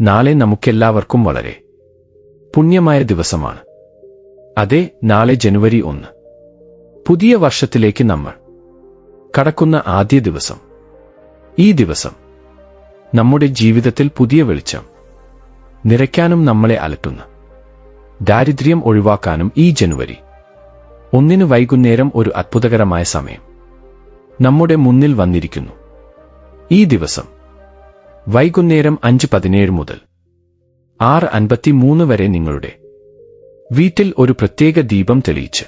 നാളെ നമുക്കെല്ലാവർക്കും വളരെ പുണ്യമായ ദിവസമാണ്. അതെ, നാളെ ജനുവരി 1. പുതിയ വർഷത്തിലേക്ക് നമ്മൾ കടക്കുന്ന ആദ്യ ദിവസം. ഈ ദിവസം നമ്മുടെ ജീവിതത്തിൽ പുതിയ വെളിച്ചം നിറയ്ക്കാനും നമ്മളെ അലട്ടുന്ന ദാരിദ്ര്യം ഒഴിവാക്കാനും ഈ ജനുവരി 1 വൈകുന്നേരം ഒരു അത്ഭുതകരമായ സമയം നമ്മുടെ മുന്നിൽ വന്നിരിക്കുന്നു. ഈ ദിവസം വൈകുന്നേരം 5:17 മുതൽ 6:53 വരെ നിങ്ങളുടെ വീട്ടിൽ ഒരു പ്രത്യേക ദീപം തെളിയിച്ച്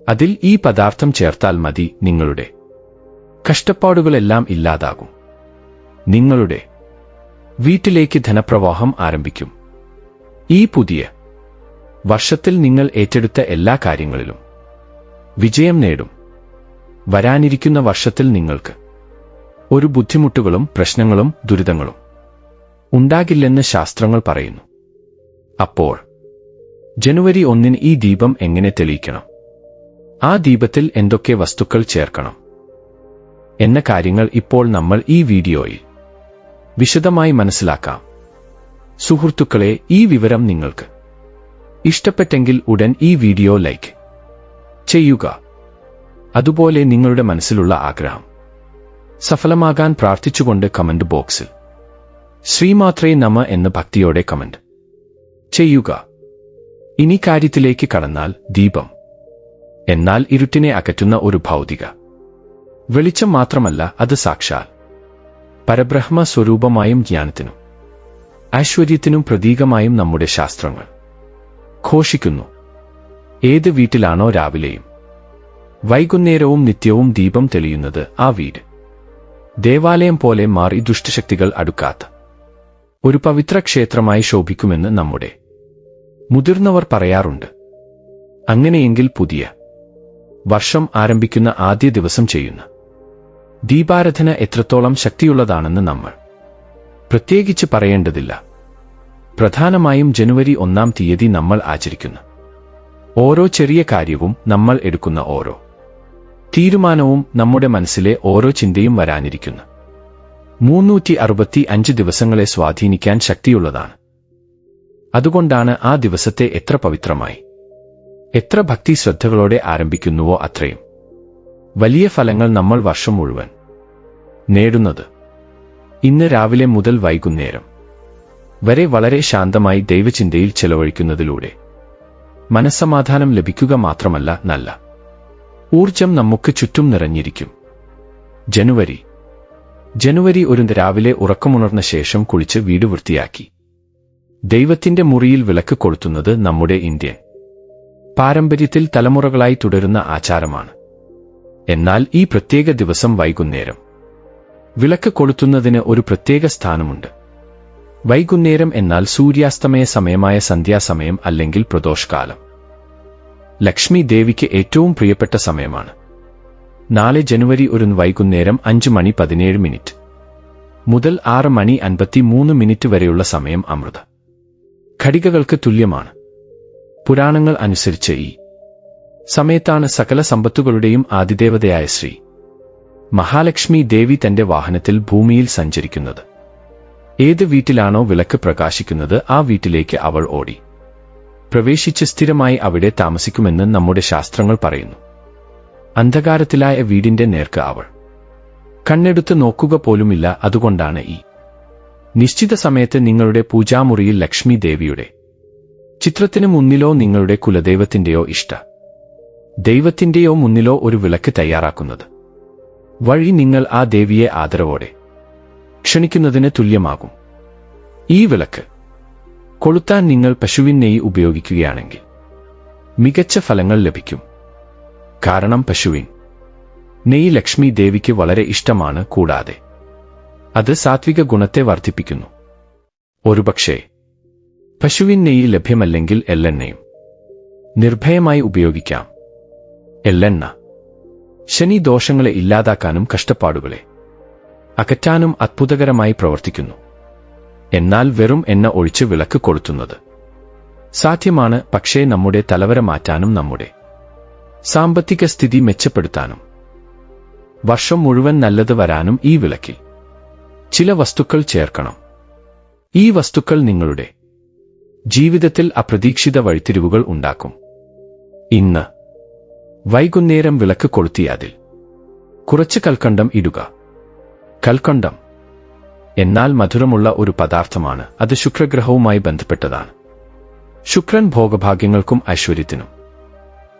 അതിൽ ഈ പദാർത്ഥം ചേർത്താൽ മതി, നിങ്ങളുടെ കഷ്ടപ്പാടുകളെല്ലാം ഇല്ലാതാകും. നിങ്ങളുടെ വീട്ടിലേക്ക് ധനപ്രവാഹം ആരംഭിക്കും. ഈ പുതിയ വർഷത്തിൽ നിങ്ങൾ ഏറ്റെടുത്ത എല്ലാ കാര്യങ്ങളിലും വിജയം നേടും. വരാനിരിക്കുന്ന വർഷത്തിൽ നിങ്ങൾക്ക് ഒരു ബുദ്ധിമുട്ടുകളും പ്രശ്നങ്ങളും ദുരിതങ്ങളും ഉണ്ടാകില്ലെന്ന് ശാസ്ത്രങ്ങൾ പറയുന്നു. അപ്പോൾ ജനുവരി 1 ഈ ദീപം എങ്ങനെ തെളിയിക്കണം, ആ ദീപത്തിൽ എന്തൊക്കെ വസ്തുക്കൾ ചേർക്കണം എന്ന കാര്യങ്ങൾ ഇപ്പോൾ നമ്മൾ ഈ വീഡിയോയിൽ വിശദമായി മനസ്സിലാക്കാം. സുഹൃത്തുക്കളെ, ഈ വിവരം നിങ്ങൾക്ക് ഇഷ്ടപ്പെട്ടെങ്കിൽ ഉടൻ ഈ വീഡിയോ ലൈക്ക് ചെയ്യുക. അതുപോലെ നിങ്ങളുടെ മനസ്സിലുള്ള ആഗ്രഹം സഫലമാകാൻ പ്രാർത്ഥിച്ചുകൊണ്ട് കമന്റ് ബോക്സിൽ ശ്രീമാത്രേ നമഃ എന്ന് ഭക്തിയോടെ കമന്റ് ചെയ്യുക. ഇനി കാര്യത്തിലേക്ക് കടന്നാൽ, ദീപം എന്നാൽ ഇരുട്ടിനെ അകറ്റുന്ന ഒരു ഭൗതിക വെളിച്ചം മാത്രമല്ല, അത് സാക്ഷാൽ പരബ്രഹ്മ സ്വരൂപമായും ജ്ഞാനത്തിനും ഐശ്വര്യത്തിനും പ്രതീകമായും നമ്മുടെ ശാസ്ത്രങ്ങൾ ഘോഷിക്കുന്നു. ഏത് വീട്ടിലാണോ രാവിലെയും വൈകുന്നേരവും നിത്യവും ദീപം തെളിയുന്നത്, ആ വീട് ദേവാലയം പോലെ മാറി ദുഷ്ടശക്തികൾ അടുക്കാത്ത ഒരു പവിത്ര ക്ഷേത്രമായി ശോഭിക്കുമെന്ന് നമ്മുടെ മുതിർന്നവർ പറയാറുണ്ട്. അങ്ങനെയെങ്കിൽ പുതിയ വർഷം ആരംഭിക്കുന്ന ആദ്യ ദിവസം ചെയ്യുന്ന ദീപാരാധന എത്രത്തോളം ശക്തിയുള്ളതാണെന്ന് നമ്മൾ പ്രത്യേകിച്ച് പറയേണ്ടതില്ല. പ്രധാനമായും ജനുവരി 1 നമ്മൾ ആചരിക്കുന്ന ഓരോ ചെറിയ കാര്യവും, നമ്മൾ എടുക്കുന്ന ഓരോ തീരുമാനവും, നമ്മുടെ മനസ്സിലെ ഓരോ ചിന്തയും വരാനിരിക്കുന്ന 365 ദിവസങ്ങളെ സ്വാധീനിക്കാൻ ശക്തിയുള്ളതാണ്. അതുകൊണ്ടാണ് ആ ദിവസത്തെ എത്ര പവിത്രമായി, എത്ര ഭക്തി ശ്രദ്ധകളോടെ ആരംഭിക്കുന്നുവോ അത്രയും വലിയ ഫലങ്ങൾ നമ്മൾ വർഷം മുഴുവൻ നേടുന്നത്. ഇന്ന് രാവിലെ മുതൽ വൈകുന്നേരം വരെ വളരെ ശാന്തമായി ദൈവചിന്തയിൽ ചെലവഴിക്കുന്നതിലൂടെ മനസ്സമാധാനം ലഭിക്കുക മാത്രമല്ല, നല്ല ഊർജം നമുക്ക് ചുറ്റും നിറഞ്ഞിരിക്കും. ജനുവരി 1 രാവിലെ ഉറക്കമുണർന്ന ശേഷം കുളിച്ച് വീട് വൃത്തിയാക്കി ദൈവത്തിന്റെ മുറിയിൽ വിളക്ക് കൊളുത്തുന്നത് നമ്മുടെ ഇന്ത്യൻ പാരമ്പര്യത്തിൽ തലമുറകളായി തുടരുന്ന ആചാരമാണ്. എന്നാൽ ഈ പ്രത്യേക ദിവസം വൈകുന്നേരം വിളക്ക് കൊളുത്തുന്നതിന് ഒരു പ്രത്യേക സ്ഥാനമുണ്ട്. വൈകുന്നേരം എന്നാൽ സൂര്യാസ്തമയ സമയമായ സന്ധ്യാസമയം അല്ലെങ്കിൽ പ്രദോഷകാലം ലക്ഷ്മി ദേവിക്ക് ഏറ്റവും പ്രിയപ്പെട്ട സമയമാണ്. നാളെ ജനുവരി 1 വൈകുന്നേരം 5:17 മുതൽ 6:53 വരെയുള്ള സമയം അമൃത ഘടികകൾക്ക് തുല്യമാണ്. പുരാണങ്ങൾ അനുസരിച്ച് ഈ സമയത്താണ് സകല സമ്പത്തുകളുടെയും ആദിദേവതയായ ശ്രീ മഹാലക്ഷ്മി ദേവി തന്റെ വാഹനത്തിൽ ഭൂമിയിൽ സഞ്ചരിക്കുന്നത്. ഏത് വീട്ടിലാണോ വിളക്ക് പ്രകാശിക്കുന്നത്, ആ വീട്ടിലേക്ക് അവൾ ഓടി പ്രവേശിച്ച് സ്ഥിരമായി അവിടെ താമസിക്കുമെന്ന് നമ്മുടെ ശാസ്ത്രങ്ങൾ പറയുന്നു. അന്ധകാരത്തിലായ വീടിന്റെ നേർക്ക് അവൾ കണ്ണെടുത്ത് നോക്കുക പോലുമില്ല. അതുകൊണ്ടാണ് ഈ നിശ്ചിത സമയത്ത് നിങ്ങളുടെ പൂജാമുറിയിൽ ലക്ഷ്മി ദേവിയുടെ ചിത്രത്തിന് മുന്നിലോ നിങ്ങളുടെ കുലദൈവത്തിന്റെയോ ഇഷ്ട ദൈവത്തിന്റെയോ മുന്നിലോ ഒരു വിളക്ക് തയ്യാറാക്കുന്നത് വഴി നിങ്ങൾ ആ ദേവിയെ ആദരവോടെ ക്ഷണിക്കുന്നതിന് തുല്യമാകും. ഈ വിളക്ക് കൊളുത്താൻ നിങ്ങൾ പശുവിൻ നെയ്യ് ഉപയോഗിക്കുകയാണെങ്കിൽ മികച്ച ഫലങ്ങൾ ലഭിക്കും. കാരണം പശുവിൻ നെയ്യ് ലക്ഷ്മി ദേവിക്ക് വളരെ ഇഷ്ടമാണ്. കൂടാതെ അത് സാത്വിക ഗുണത്തെ വർദ്ധിപ്പിക്കുന്നു. ഒരുപക്ഷേ പശുവിൻ നെയ്യ് ലഭ്യമല്ലെങ്കിൽ എള്ളെണ്ണയും നിർഭയമായി ഉപയോഗിക്കാം. എള്ളെണ്ണ ശനി ദോഷങ്ങളെ ഇല്ലാതാക്കാനും കഷ്ടപ്പാടുകളെ അകറ്റാനും അത്ഭുതകരമായി പ്രവർത്തിക്കുന്നു. എന്നാൽ വെറും എണ്ണ ഒഴിച്ച് വിളക്ക് കൊളുത്തുന്നത് സാധ്യമാണ്. പക്ഷേ നമ്മുടെ തലവര മാറ്റാനും നമ്മുടെ സാമ്പത്തിക സ്ഥിതി മെച്ചപ്പെടുത്താനും വർഷം മുഴുവൻ നല്ലത് വരാനും ഈ വിളക്കിൽ ചില വസ്തുക്കൾ ചേർക്കണം. ഈ വസ്തുക്കൾ നിങ്ങളുടെ ജീവിതത്തിൽ അപ്രതീക്ഷിത വഴിത്തിരിവുകൾ ഉണ്ടാക്കും. ഇന്ന് വൈകുന്നേരം വിളക്ക് കൊളുത്തി അതിൽ കുറച്ച് കൽക്കണ്ടം ഇടുക. കൽക്കണ്ടം എന്നാൽ മധുരമുള്ള ഒരു പദാർത്ഥമാണ്. അത് ശുക്രഗ്രഹവുമായി ബന്ധപ്പെട്ടതാണ്. ശുക്രൻ ഭോഗഭാഗ്യങ്ങൾക്കും ഐശ്വര്യത്തിനും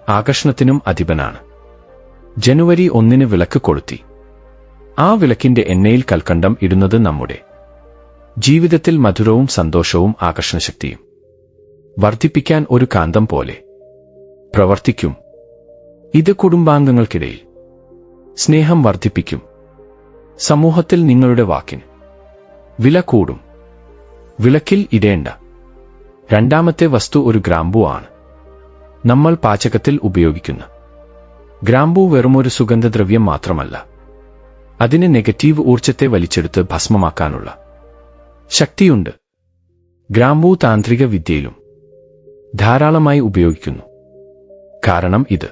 ആകർഷണത്തിനും അധിപനാണ്. ജനുവരി 1 വിളക്ക് കൊളുത്തി ആ വിളക്കിന്റെ എണ്ണയിൽ കൽക്കണ്ടം ഇടുന്നത് നമ്മുടെ ജീവിതത്തിൽ മധുരവും സന്തോഷവും ആകർഷണശക്തിയും വർദ്ധിപ്പിക്കാൻ ഒരു കാന്തം പോലെ പ്രവർത്തിക്കും. ഇത് കുടുംബാംഗങ്ങൾക്കിടയിൽ സ്നേഹം വർദ്ധിപ്പിക്കും. സമൂഹത്തിൽ നിങ്ങളുടെ വാക്കിന് വില കൂടും. വിളക്കിൽ ഇടേണ്ട രണ്ടാമത്തെ വസ്തു ഒരു ഗ്രാമ്പൂ ആണ്. നമ്മൾ പാചകത്തിൽ ഉപയോഗിക്കുന്ന ഗ്രാമ്പൂ വെറുമൊരു സുഗന്ധദ്രവ്യം മാത്രമല്ല. അതിന് നെഗറ്റീവ് ഊർജ്ജത്തെ വലിച്ചെടുത്ത് ഭസ്മമാക്കാനുള്ള ശക്തിയുണ്ട്. ഗ്രാമ്പൂ താന്ത്രിക വിദ്യയിലും ധാരാളമായി ഉപയോഗിക്കുന്നു. കാരണം ഇത്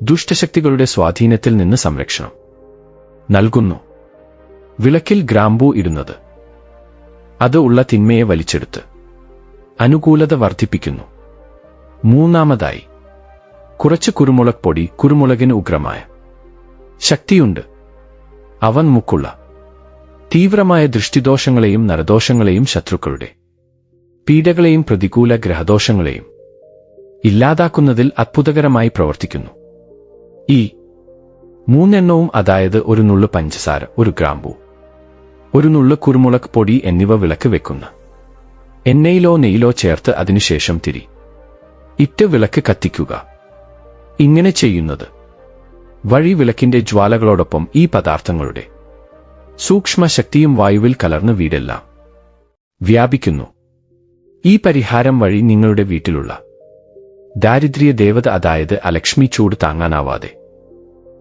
ദുഷ്ടശക്തികളുടെ സ്വാധീനത്തിൽ നിന്ന് സംരക്ഷണം നൽകുന്നു. വിളക്കിൽ ഗ്രാമ്പൂ ഇടുന്നത് അത് ഉള്ള തിന്മയെ വലിച്ചെടുത്ത് അനുകൂലത വർദ്ധിപ്പിക്കുന്നു. മൂന്നാമതായി കുറച്ച് കുരുമുളക് പൊടി. കുരുമുളകിന് ഉഗ്രമായ ശക്തിയുണ്ട്. അവൻ മുക്കുള്ള തീവ്രമായ ദൃഷ്ടിദോഷങ്ങളെയും നരദോഷങ്ങളെയും ശത്രുക്കളുടെ പീഡകളെയും പ്രതികൂല ഗ്രഹദോഷങ്ങളെയും ഇല്ലാതാക്കുന്നതിൽ അത്ഭുതകരമായി പ്രവർത്തിക്കുന്നു. ഈ മൂന്നെണ്ണവും, അതായത് ഒരു നുള്ളു പഞ്ചസാര, ഒരു ഗ്രാമ്പൂ, ഒരു നുള്ളു കുരുമുളക് പൊടി എന്നിവ വിളക്ക് വെക്കുന്ന എണ്ണയിലോ നെയ്യിലോ ചേർത്ത് അതിനുശേഷം തിരി ഇട്ട് വിളക്ക് കത്തിക്കുക. ഇങ്ങനെ ചെയ്യുന്നത് വഴി വിളക്കിന്റെ ജ്വാലകളോടൊപ്പം ഈ പദാർത്ഥങ്ങളുടെ സൂക്ഷ്മ ശക്തിയും വായുവിൽ കലർന്ന് വീടെല്ലാം വ്യാപിക്കുന്നു. ഈ പരിഹാരം വഴി നിങ്ങളുടെ വീട്ടിലുള്ള ദാരിദ്ര്യ ദേവത, അതായത് അലക്ഷ്മി, ചൂട് താങ്ങാനാവാതെ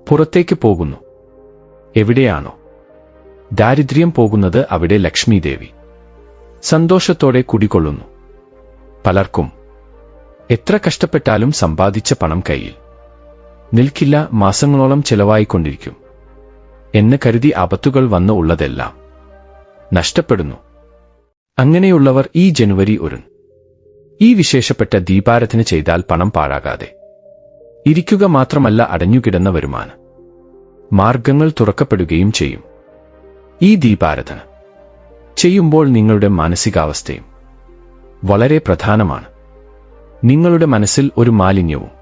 പുറത്തേക്ക് പോകുന്നു. എവിടെയാണോ ദാരിദ്ര്യം പോകുന്നത് അവിടെ ലക്ഷ്മി ദേവി സന്തോഷത്തോടെ കുടികൊള്ളുന്നു. പലർക്കും എത്ര കഷ്ടപ്പെട്ടാലും സമ്പാദിച്ച പണം കയ്യിൽ നിൽക്കില്ല. മാസങ്ങളോളം ചെലവായിക്കൊണ്ടിരിക്കും എന്ന് കരുതി ആപത്തുകൾ വന്ന് ഉള്ളതെല്ലാം നഷ്ടപ്പെടുന്നു. അങ്ങനെയുള്ളവർ ഈ ജനുവരി 1 ഈ വിശേഷപ്പെട്ട ദീപാരാധന ചെയ്താൽ പണം പാഴാകാതെ ഇരിക്കുക മാത്രമല്ല, അടഞ്ഞുകിടന്ന വരുമാന മാർഗങ്ങൾ തുറക്കപ്പെടുകയും ചെയ്യും. ഈ ദീപാരാധന ചെയ്യുമ്പോൾ നിങ്ങളുടെ മാനസികാവസ്ഥയും വളരെ പ്രധാനമാണ്. നിങ്ങളുടെ മനസ്സിൽ ഒരു മാലിന്യവും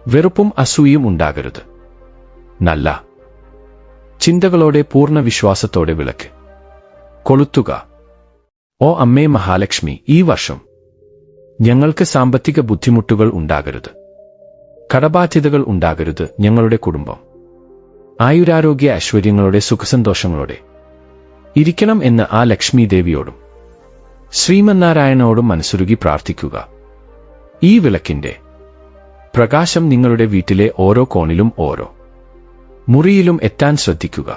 വെറുപ്പും അസൂയയും ഉണ്ടാകരുത്. നല്ല ചിന്തകളോടെ പൂർണ്ണ വിശ്വാസത്തോടെ വിളക്ക് കൊളുത്തുക. ഓ അമ്മേ മഹാലക്ഷ്മി, ഈ വർഷം ഞങ്ങൾക്ക് സാമ്പത്തിക ബുദ്ധിമുട്ടുകൾ ഉണ്ടാകരുത്, കടബാധ്യതകൾ ഉണ്ടാകരുത്. ഞങ്ങളുടെ കുടുംബം ആയുരാരോഗ്യ ഐശ്വര്യങ്ങളോടെ സുഖസന്തോഷങ്ങളോടെ ഇരിക്കണം എന്ന് ആ ലക്ഷ്മി ദേവിയോടും ശ്രീമന്നാരായണനോടും മനസ്സുരുകി പ്രാർത്ഥിക്കുക. ഈ വിളക്കിന്റെ പ്രകാശം നിങ്ങളുടെ വീട്ടിലെ ഓരോ കോണിലും ഓരോ മുറിയിലും എത്താൻ ശ്രദ്ധിക്കുക.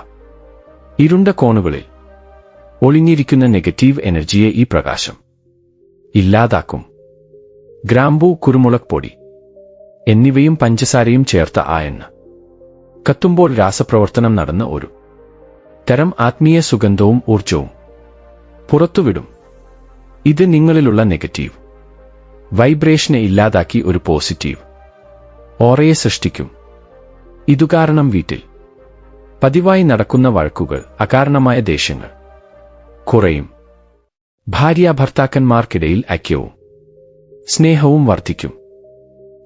ഇരുണ്ട കോണുകളിൽ ഒളിഞ്ഞിരിക്കുന്ന നെഗറ്റീവ് എനർജിയെ ഈ പ്രകാശം ഇല്ലാതാക്കും. ഗ്രാമ്പൂ, കുരുമുളക് പൊടി എന്നിവയും പഞ്ചസാരയും ചേർത്ത ആ എണ്ണ കത്തുമ്പോൾ രാസപ്രവർത്തനം നടന്ന ഒരു തരം ആത്മീയ സുഗന്ധവും ഊർജവും പുറത്തുവിടും. ഇത് നിങ്ങളിലുള്ള നെഗറ്റീവ് വൈബ്രേഷനെ ഇല്ലാതാക്കി ഒരു പോസിറ്റീവ് ഓറയെ സൃഷ്ടിക്കും. ഇതുകാരണം വീട്ടിൽ പതിവായി നടക്കുന്ന വഴക്കുകൾ, അകാരണമായ ദേഷ്യങ്ങൾ കുറയും. ഭാര്യാഭർത്താക്കന്മാർക്കിടയിൽ ഐക്യവും സ്നേഹവും വർദ്ധിക്കും.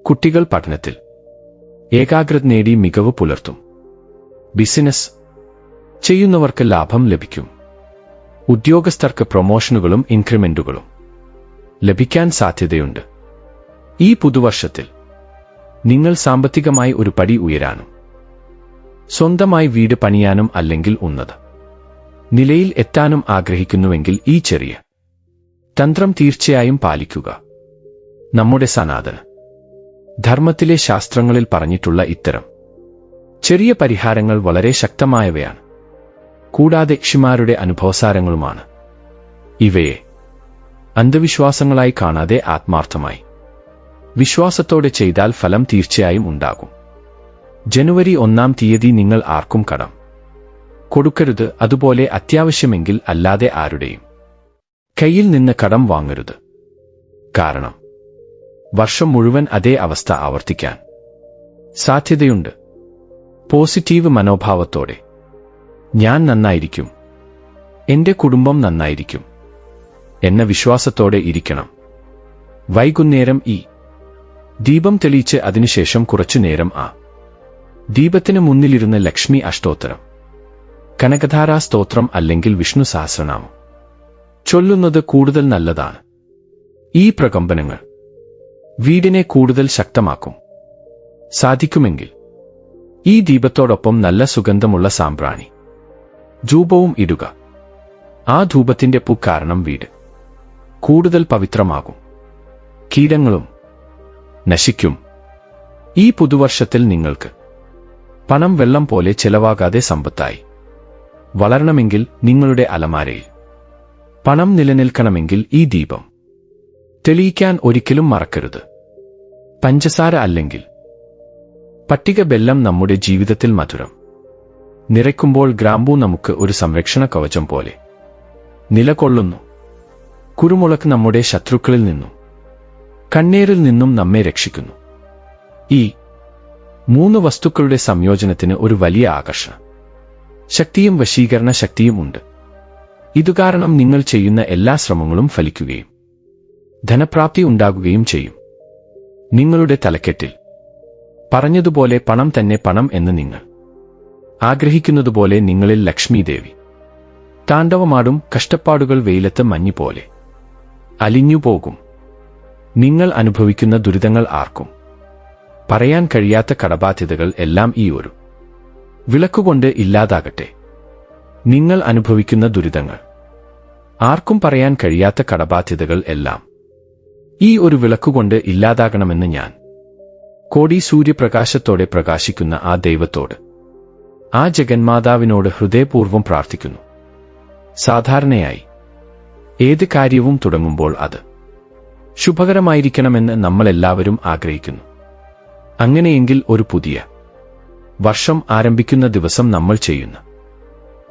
കുട്ടികൾ പഠനത്തിൽ ഏകാഗ്രത നേടി മികവ് പുലർത്തും. ബിസിനസ് ചെയ്യുന്നവർക്ക് ലാഭം ലഭിക്കും. ഉദ്യോഗസ്ഥർക്ക് പ്രൊമോഷനുകളും ഇൻക്രിമെന്റുകളും ലഭിക്കാൻ സാധ്യതയുണ്ട്. ഈ പുതുവർഷത്തിൽ നിങ്ങൾ സാമ്പത്തികമായി ഒരു പടി ഉയരാനും സ്വന്തമായി വീട് പണിയാനും അല്ലെങ്കിൽ ഉന്നത നിലയിൽ എത്താനും ആഗ്രഹിക്കുന്നുവെങ്കിൽ ഈ ചെറിയ തന്ത്രം തീർച്ചയായും പാലിക്കുക. നമ്മുടെ സനാതന ധർമ്മത്തിലെ ശാസ്ത്രങ്ങളിൽ പറഞ്ഞിട്ടുള്ള ഇത്തരം ചെറിയ പരിഹാരങ്ങൾ വളരെ ശക്തമായവയാണ്. കൂടാതെ ഋഷിമാരുടെ അനുഭവസാരങ്ങളുമാണ്. ഇവയെ അന്ധവിശ്വാസങ്ങളായി കാണാതെ ആത്മാർത്ഥമായി വിശ്വാസത്തോടെ ചെയ്താൽ ഫലം തീർച്ചയായും ഉണ്ടാകും. ജനുവരി 1 നിങ്ങൾ ആർക്കും കടം കൊടുക്കരുത്. അതുപോലെ അത്യാവശ്യമെങ്കിൽ അല്ലാതെ ആരുടെയും കയ്യിൽ നിന്ന് കടം വാങ്ങരുത്. കാരണം വർഷം മുഴുവൻ അതേ അവസ്ഥ ആവർത്തിക്കാൻ സാധ്യതയുണ്ട്. പോസിറ്റീവ് മനോഭാവത്തോടെ ഞാൻ നന്നായിരിക്കും, എന്റെ കുടുംബം നന്നായിരിക്കും എന്ന വിശ്വാസത്തോടെ ഇരിക്കണം. വൈകുന്നേരം ഈ ദീപം തെളിയിച്ച് അതിനുശേഷം കുറച്ചുനേരം ആ ദീപത്തിന് മുന്നിലിരുന്ന് ലക്ഷ്മി അഷ്ടോത്തരം, കനകധാരാ സ്തോത്രം അല്ലെങ്കിൽ വിഷ്ണു സഹസ്രനാമം ചൊല്ലുന്നത് കൂടുതൽ നല്ലതാണ്. ഈ പ്രകമ്പനങ്ങൾ വീടിനെ കൂടുതൽ ശക്തമാക്കും. സാധിക്കുമെങ്കിൽ ഈ ദീപത്തോടൊപ്പം നല്ല സുഗന്ധമുള്ള സാമ്പ്രാണി ധൂപവും ഇടുക. ആ ധൂപത്തിന്റെ പൂ കാരണം വീട് കൂടുതൽ പവിത്രമാകും, കീടങ്ങളും നശിക്കും. ഈ പുതുവർഷത്തിൽ നിങ്ങൾക്ക് പണം വെള്ളം പോലെ ചെലവാകാതെ സമ്പത്തായി വളരണമെങ്കിൽ, നിങ്ങളുടെ അലമാരയിൽ പണം നിലനിൽക്കണമെങ്കിൽ ഈ ദീപം തെളിയിക്കാൻ ഒരിക്കലും മറക്കരുത്. പഞ്ചസാര അല്ലെങ്കിൽ പട്ടിക ബെല്ലം നമ്മുടെ ജീവിതത്തിൽ മധുരം നിറയ്ക്കുമ്പോൾ ഗ്രാമ്പൂ നമുക്ക് ഒരു സംരക്ഷണ കവചം പോലെ നിലകൊള്ളുന്നു. കുരുമുളക് നമ്മുടെ ശത്രുക്കളിൽ നിന്നും കണ്ണീരിൽ നിന്നും നമ്മെ രക്ഷിക്കുന്നു. ഈ 3 വസ്തുക്കളുടെ സംയോജനത്തിന് ഒരു വലിയ ആകർഷണ ശക്തിയും വശീകരണ ശക്തിയും ഉണ്ട്. ഇതുകാരണം നിങ്ങൾ ചെയ്യുന്ന എല്ലാ ശ്രമങ്ങളും ഫലിക്കുകയും ധനപ്രാപ്തി ഉണ്ടാകുകയും ചെയ്യും. നിങ്ങളുടെ തലക്കെട്ടിൽ പറഞ്ഞതുപോലെ പണം തന്നെ പണം എന്ന് നിങ്ങൾ ആഗ്രഹിക്കുന്നതുപോലെ നിങ്ങളിൽ ലക്ഷ്മി ദേവി താണ്ഡവമാടും. കഷ്ടപ്പാടുകൾ വെയിലത്ത് മഞ്ഞ് പോലെ അലിഞ്ഞുപോകും. നിങ്ങൾ അനുഭവിക്കുന്ന ദുരിതങ്ങൾ ആർക്കും പറയാൻ കഴിയാത്ത കടബാധ്യതകൾ എല്ലാം ഈ ഒരു വിളക്കുകൊണ്ട് ഇല്ലാതാകട്ടെ. നിങ്ങൾ അനുഭവിക്കുന്ന ദുരിതങ്ങൾ, ആർക്കും പറയാൻ കഴിയാത്ത കടബാധ്യതകൾ എല്ലാം ഈ ഒരു വിളക്കുകൊണ്ട് ഇല്ലാതാകണമെന്ന് ഞാൻ കോടി സൂര്യപ്രകാശത്തോടെ പ്രകാശിക്കുന്ന ആ ദൈവത്തോട്, ആ ജഗന്മാതാവിനോട് ഹൃദയപൂർവ്വം പ്രാർത്ഥിക്കുന്നു. സാധാരണയായി ഏത് കാര്യവും തുടങ്ങുമ്പോൾ അത് ശുഭകരമായിരിക്കണമെന്ന് നമ്മളെല്ലാവരും ആഗ്രഹിക്കുന്നു. അങ്ങനെയെങ്കിൽ ഒരു പുതിയ വർഷം ആരംഭിക്കുന്ന ദിവസം നമ്മൾ ചെയ്യുന്ന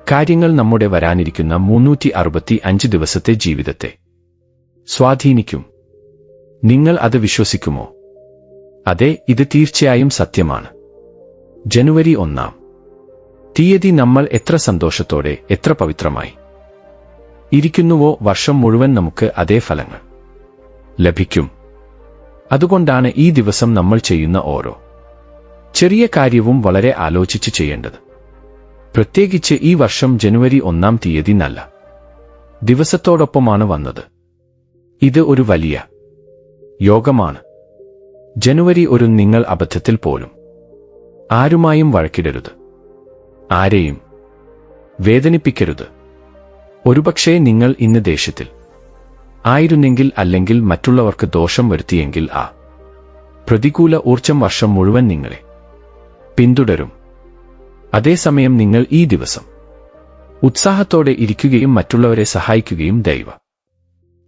കാര്യങ്ങൾ നമ്മുടെ വരാനിരിക്കുന്ന 365 ദിവസത്തെ ജീവിതത്തെ സ്വാധീനിക്കും. നിങ്ങൾ അത് വിശ്വസിക്കുമോ? അതെ, ഇത് തീർച്ചയായും സത്യമാണ്. ജനുവരി 1-ാം തീയതി നമ്മൾ എത്ര സന്തോഷത്തോടെ, എത്ര പവിത്രമായി ഇരിക്കുന്നുവോ, വർഷം മുഴുവൻ നമുക്ക് അതേ ഫലങ്ങൾ ലഭിക്കും. അതുകൊണ്ടാണ് ഈ ദിവസം നമ്മൾ ചെയ്യുന്ന ഓരോ ചെറിയ കാര്യവും വളരെ ആലോചിച്ച് ചെയ്യേണ്ടത്. പ്രത്യേകിച്ച് ഈ വർഷം ജനുവരി 1-ാം തീയതി നല്ല ദിവസത്തോടൊപ്പമാണ് വന്നത്. ഇത് ഒരു വലിയ യോഗമാണ്. ജനുവരി 1 നിങ്ങൾ അബദ്ധത്തിൽ പോലും ആരുമായും വഴക്കിടരുത്, ആരെയും വേദനിപ്പിക്കരുത്. ഒരുപക്ഷേ നിങ്ങൾ ഇന്ന് ദേഷ്യത്തിൽ ആയിരുന്നെങ്കിൽ, അല്ലെങ്കിൽ മറ്റുള്ളവർക്ക് ദോഷം വരുത്തിയെങ്കിൽ, ആ പ്രതികൂല ഊർജം വർഷം മുഴുവൻ നിങ്ങളെ പിന്തുടരും. അതേസമയം നിങ്ങൾ ഈ ദിവസം ഉത്സാഹത്തോടെ ഇരിക്കുകയും മറ്റുള്ളവരെ സഹായിക്കുകയും ദൈവ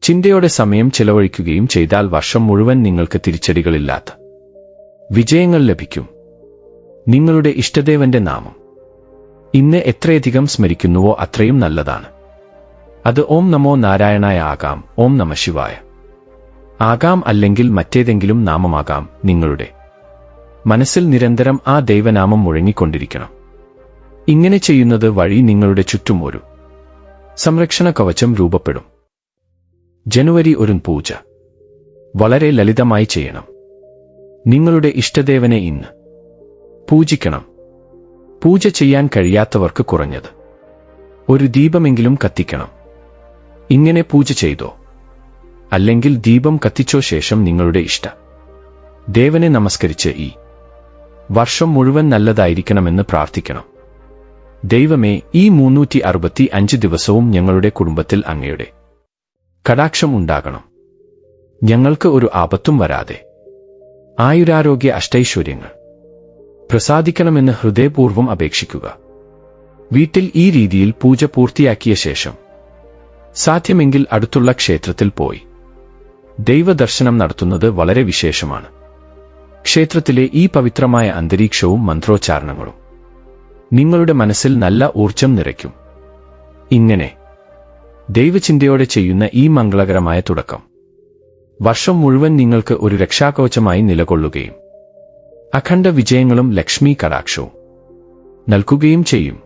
ചിന്തയോടെ സമയം ചെലവഴിക്കുകയും ചെയ്താൽ വർഷം മുഴുവൻ നിങ്ങൾക്ക് തിരിച്ചടികളില്ലാത്ത വിജയങ്ങൾ ലഭിക്കും. നിങ്ങളുടെ ഇഷ്ടദേവന്റെ നാമം ഇന്ന് എത്രയധികം സ്മരിക്കുന്നുവോ അത്രയും നല്ലതാണ്. അത് ഓം നമോ നാരായണായ ആകാം, ഓം നമഃ ശിവായ ആകാം, അല്ലെങ്കിൽ മറ്റേതെങ്കിലും നാമമാകാം. നിങ്ങളുടെ മനസ്സിൽ നിരന്തരം ആ ദൈവനാമം മുഴങ്ങിക്കൊണ്ടിരിക്കണം. ഇങ്ങനെ ചെയ്യുന്നത് വഴി നിങ്ങളുടെ ചുറ്റും ഒരു സംരക്ഷണ കവചം രൂപപ്പെടും. ജനുവരി 1 പൂജ വളരെ ലളിതമായി ചെയ്യണം. നിങ്ങളുടെ ഇഷ്ടദേവനെ ഇന്ന് പൂജിക്കണം. പൂജ ചെയ്യാൻ കഴിയാത്തവർക്ക് കുറഞ്ഞത് ഒരു ദീപമെങ്കിലും കത്തിക്കണം. ഇങ്ങനെ പൂജ ചെയ്തോ അല്ലെങ്കിൽ ദീപം കത്തിച്ചോ ശേഷം നിങ്ങളുടെ ഇഷ്ട ദേവനെ നമസ്കരിച്ച് ഈ വർഷം മുഴുവൻ നല്ലതായിരിക്കണമെന്ന് പ്രാർത്ഥിക്കണം. ദൈവമേ, ഈ 365 ദിവസവും ഞങ്ങളുടെ കുടുംബത്തിൽ അങ്ങയുടെ കടാക്ഷം ഉണ്ടാകണം. ഞങ്ങൾക്ക് ഒരു ആപത്തും വരാതെ ആയുരാരോഗ്യ അഷ്ടൈശ്വര്യങ്ങൾ പ്രസാദിക്കണമെന്ന് ഹൃദയപൂർവ്വം അപേക്ഷിക്കുക. വീട്ടിൽ ഈ രീതിയിൽ പൂജ പൂർത്തിയാക്കിയ ശേഷം സാധ്യമെങ്കിൽ അടുത്തുള്ള ക്ഷേത്രത്തിൽ പോയി ദൈവദർശനം നടത്തുന്നത് വളരെ വിശേഷമാണ്. ക്ഷേത്രത്തിലെ ഈ പവിത്രമായ അന്തരീക്ഷവും മന്ത്രോച്ചാരണങ്ങളും നിങ്ങളുടെ മനസ്സിൽ നല്ല ഊർജം നിറയ്ക്കും. ഇങ്ങനെ ദൈവചിന്തയോടെ ചെയ്യുന്ന ഈ മംഗളകരമായ തുടക്കം വർഷം മുഴുവൻ നിങ്ങൾക്ക് ഒരു രക്ഷാകവചമായി നിലകൊള്ളുകയും അഖണ്ഡ വിജയങ്ങളും ലക്ഷ്മി കടാക്ഷവും നൽകുകയും ചെയ്യും.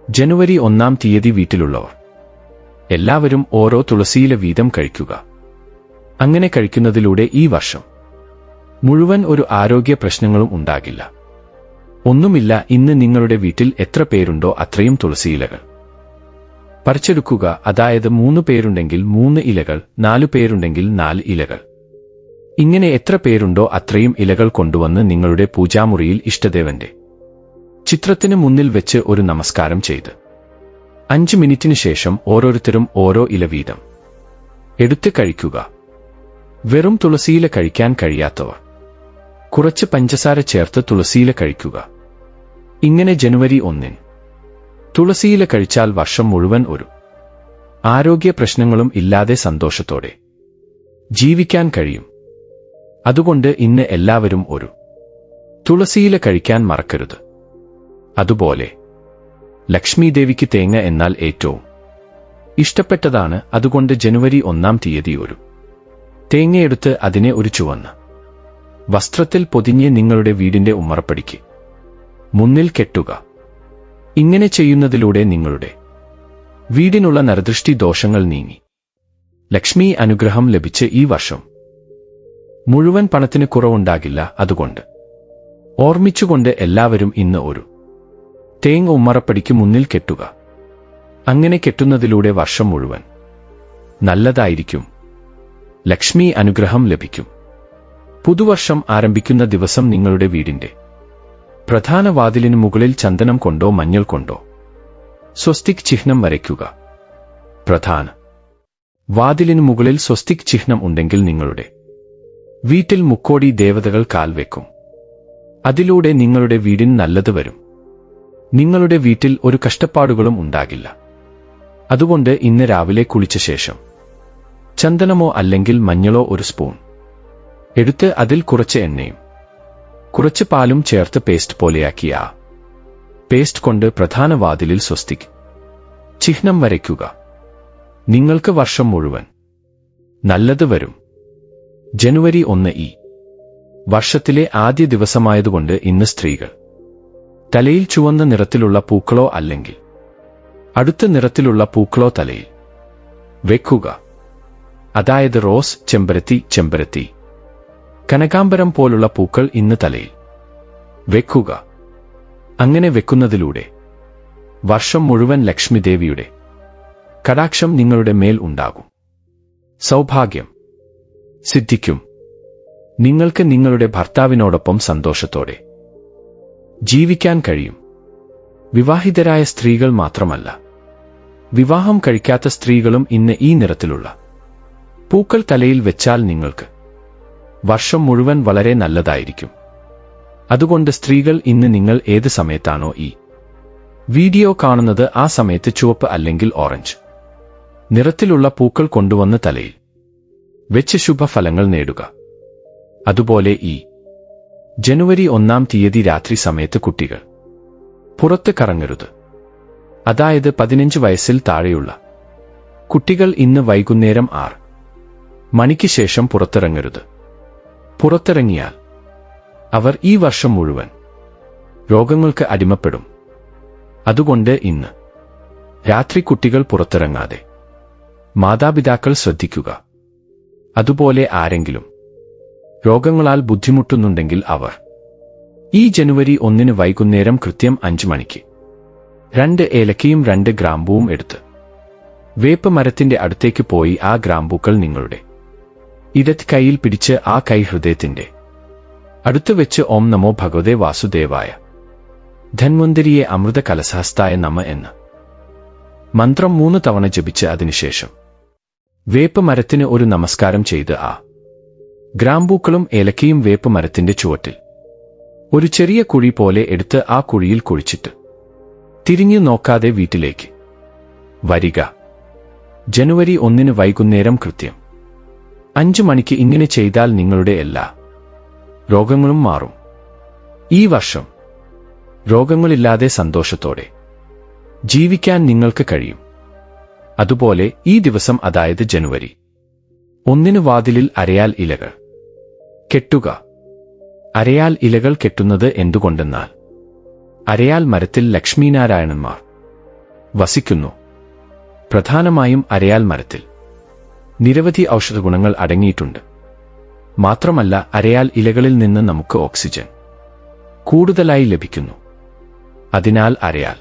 ജനുവരി 1-ാം തീയതി വീട്ടിലുള്ളവർ എല്ലാവരും ഓരോ തുളസിയില വീതം കഴിക്കുക. അങ്ങനെ കഴിക്കുന്നതിലൂടെ ഈ വർഷം മുഴുവൻ ഒരു ആരോഗ്യ പ്രശ്നങ്ങളും ഉണ്ടാകില്ല. ഒന്നുമില്ല, ഇന്ന് നിങ്ങളുടെ വീട്ടിൽ എത്ര പേരുണ്ടോ അത്രയും തുളസിയിലകൾ പറിച്ചെടുക്കുക. അതായത് 3 പേരുണ്ടെങ്കിൽ 3 ഇലകൾ, 4 പേരുണ്ടെങ്കിൽ 4 ഇലകൾ. ഇങ്ങനെ എത്ര പേരുണ്ടോ അത്രയും ഇലകൾ കൊണ്ടുവന്ന് നിങ്ങളുടെ പൂജാമുറിയിൽ ഇഷ്ടദേവന്റെ ചിത്രത്തിന് മുന്നിൽ വെച്ച് ഒരു നമസ്കാരം ചെയ്ത് 5 മിനിറ്റിന് ശേഷം ഓരോരുത്തരും ഓരോ ഇല വീതം എടുത്ത് കഴിക്കുക. വെറും തുളസിയില കഴിക്കാൻ കഴിയാത്തവർ കുറച്ച് പഞ്ചസാര ചേർത്ത് തുളസിയില കഴിക്കുക. ഇങ്ങനെ ജനുവരി 1-ന് തുളസിയില കഴിച്ചാൽ വർഷം മുഴുവൻ ഒരു ആരോഗ്യ പ്രശ്നങ്ങളും ഇല്ലാതെ സന്തോഷത്തോടെ ജീവിക്കാൻ കഴിയും. അതുകൊണ്ട് ഇന്ന് എല്ലാവരും ഒരു തുളസിയില കഴിക്കാൻ മറക്കരുത്. അതുപോലെ ലക്ഷ്മി ദേവിക്ക് തേങ്ങ എന്നാൽ ഏറ്റവും ഇഷ്ടപ്പെട്ടതാണ്. അതുകൊണ്ട് ജനുവരി 1-ാം തീയതി ഒരു തേങ്ങയെടുത്ത് അതിനെ ഒരു ചുവന്ന വസ്ത്രത്തിൽ പൊതിഞ്ഞ് നിങ്ങളുടെ വീടിന്റെ ഉമ്മറപ്പടിക്ക് മുന്നിൽ കെട്ടുക. ഇങ്ങനെ ചെയ്യുന്നതിലൂടെ നിങ്ങളുടെ വീടിനുള്ള നരദൃഷ്ടി ദോഷങ്ങൾ നീങ്ങി ലക്ഷ്മി അനുഗ്രഹം ലഭിച്ച് ഈ വർഷം മുഴുവൻ പണത്തിന് കുറവുണ്ടാകില്ല. അതുകൊണ്ട് ഓർമ്മിച്ചുകൊണ്ട് എല്ലാവരും ഇന്ന് ഒരു തേങ്ങ ഉമ്മറപ്പടിക്ക് മുന്നിൽ കെട്ടുക. അങ്ങനെ കെട്ടുന്നതിലൂടെ വർഷം മുഴുവൻ നല്ലതായിരിക്കും. ലക്ഷ്മി അനുഗ്രഹം ലഭിക്കും. പുതുവർഷം ആരംഭിക്കുന്ന ദിവസം നിങ്ങളുടെ വീടിന്റെ പ്രധാന വാതിലിന് മുകളിൽ ചന്ദനം കൊണ്ടോ മഞ്ഞൾ കൊണ്ടോ സ്വസ്തിക് ചിഹ്നം വരയ്ക്കുക. പ്രധാന വാതിലിന് മുകളിൽ സ്വസ്തിക് ചിഹ്നം ഉണ്ടെങ്കിൽ നിങ്ങളുടെ വീട്ടിൽ മുക്കോടി ദേവതകൾ കാൽവെക്കും. അതിലൂടെ നിങ്ങളുടെ വീടിന് നല്ലത് വരും. നിങ്ങളുടെ വീട്ടിൽ ഒരു കഷ്ടപ്പാടുകളും ഉണ്ടാകില്ല. അതുകൊണ്ട് ഇന്ന് രാവിലെ കുളിച്ച ശേഷം ചന്ദനമോ അല്ലെങ്കിൽ മഞ്ഞളോ ഒരു സ്പൂൺ എടുത്ത് അതിൽ കുറച്ച് എണ്ണയും കുറച്ച് പാലും ചേർത്ത് പേസ്റ്റ് പോലെയാക്കിയ ആ പേസ്റ്റ് കൊണ്ട് പ്രധാന വാതിലിൽ സ്വസ്തിക് ചിഹ്നം വരയ്ക്കുക. നിങ്ങൾക്ക് വർഷം മുഴുവൻ നല്ലത് വരും. ജനുവരി 1 ഈ വർഷത്തിലെ ആദ്യ ദിവസമായതുകൊണ്ട് ഇന്ന് സ്ത്രീകൾ തലയിൽ ചുവന്ന നിറത്തിലുള്ള പൂക്കളോ അല്ലെങ്കിൽ അടുത്ത നിറത്തിലുള്ള പൂക്കളോ തലയിൽ വെക്കുക. അതായത് റോസ്, ചെമ്പരത്തി, കനകാംബരം പോലുള്ള പൂക്കൾ ഇന്ന് തലയിൽ വെക്കുക. അങ്ങനെ വെക്കുന്നതിലൂടെ വർഷം മുഴുവൻ ലക്ഷ്മി ദേവിയുടെ കടാക്ഷം നിങ്ങളുടെ മേൽ ഉണ്ടാകും. സൗഭാഗ്യം സിദ്ധിക്കും. നിങ്ങൾക്ക് നിങ്ങളുടെ ഭർത്താവിനോടൊപ്പം സന്തോഷത്തോടെ ജീവിക്കാൻ കഴിയും. വിവാഹിതരായ സ്ത്രീകൾ മാത്രമല്ല, വിവാഹം കഴിക്കാത്ത സ്ത്രീകളും ഇന്ന് ഈ നിറത്തിലുള്ള പൂക്കൾ തലയിൽ വെച്ചാൽ നിങ്ങൾക്ക് വർഷം മുഴുവൻ വളരെ നല്ലതായിരിക്കും. അതുകൊണ്ട് സ്ത്രീകൾ ഇന്ന് നിങ്ങൾ ഏത് സമയത്താണോ ഈ വീഡിയോ കാണുന്നത് ആ സമയത്ത് ചുവപ്പ് അല്ലെങ്കിൽ ഓറഞ്ച് നിറത്തിലുള്ള പൂക്കൾ കൊണ്ടുവന്ന് തലയിൽ വെച്ച് ശുഭഫലങ്ങൾ നേടുക. അതുപോലെ ഈ ജനുവരി 1-ാം തീയതി രാത്രി സമയത്ത് കുട്ടികൾ പുറത്ത് കറങ്ങരുത്. അതായത് 15 വയസ്സിൽ താഴെയുള്ള കുട്ടികൾ ഇന്ന് വൈകുന്നേരം 6 മണിക്ക് ശേഷം പുറത്തിറങ്ങരുത്. പുറത്തിറങ്ങിയാൽ അവർ ഈ വർഷം മുഴുവൻ രോഗങ്ങൾക്ക് അടിമപ്പെടും. അതുകൊണ്ട് ഇന്ന് രാത്രി കുട്ടികൾ പുറത്തിറങ്ങാതെ മാതാപിതാക്കൾ ശ്രദ്ധിക്കുക. അതുപോലെ ആരെങ്കിലും രോഗങ്ങളാൽ ബുദ്ധിമുട്ടുന്നുണ്ടെങ്കിൽ അവർ ഈ ജനുവരി 1-ന് വൈകുന്നേരം കൃത്യം 5 മണിക്ക് 2 ഏലക്കയും 2 ഗ്രാമ്പൂവും എടുത്ത് വേപ്പ് മരത്തിന്റെ അടുത്തേക്ക് പോയി ആ ഗ്രാമ്പൂക്കൾ നിങ്ങളുടെ ഇടത് കൈയിൽ പിടിച്ച് ആ കൈ ഹൃദയത്തിന്റെ അടുത്ത് വെച്ച് ഓം നമോ ഭഗവതേ വാസുദേവായ ധന്വന്തരിയെ അമൃത കലശഹസ്തായ നമ എന്ന മന്ത്രം 3 തവണ ജപിച്ച് അതിനുശേഷം വേപ്പ് മരത്തിന് ഒരു നമസ്കാരം ചെയ്ത് ആ ഗ്രാമ്പൂക്കളും ഏലക്കയും വേപ്പ് മരത്തിന്റെ ചുവട്ടിൽ ഒരു ചെറിയ കുഴി പോലെ എടുത്ത് ആ കുഴിയിൽ കുഴിച്ചിട്ട് തിരിഞ്ഞു നോക്കാതെ വീട്ടിലേക്ക് വരിക. ജനുവരി 1-ന് വൈകുന്നേരം കൃത്യം 5 മണിക്ക് ഇങ്ങനെ ചെയ്താൽ നിങ്ങളുടെ എല്ലാ രോഗങ്ങളും മാറും. ഈ വർഷം രോഗങ്ങളില്ലാതെ സന്തോഷത്തോടെ ജീവിക്കാൻ നിങ്ങൾക്ക് കഴിയും. അതുപോലെ ഈ ദിവസം, അതായത് ജനുവരി 1 വാതിലിൽ അരയാൽ ഇലകൾ കെട്ടുക. അരയാൽ ഇലകൾ കെട്ടുന്നത് എന്തുകൊണ്ടെന്നാൽ അരയാൽ മരത്തിൽ ലക്ഷ്മീനാരായണന്മാർ വസിക്കുന്നു. പ്രധാനമായും അരയാൽ മരത്തിൽ നിരവധി ഔഷധഗുണങ്ങൾ അടങ്ങിയിട്ടുണ്ട്. മാത്രമല്ല, അരയാൽ ഇലകളിൽ നിന്ന് നമുക്ക് ഓക്സിജൻ കൂടുതലായി ലഭിക്കുന്നു. അതിനാൽ അരയാൽ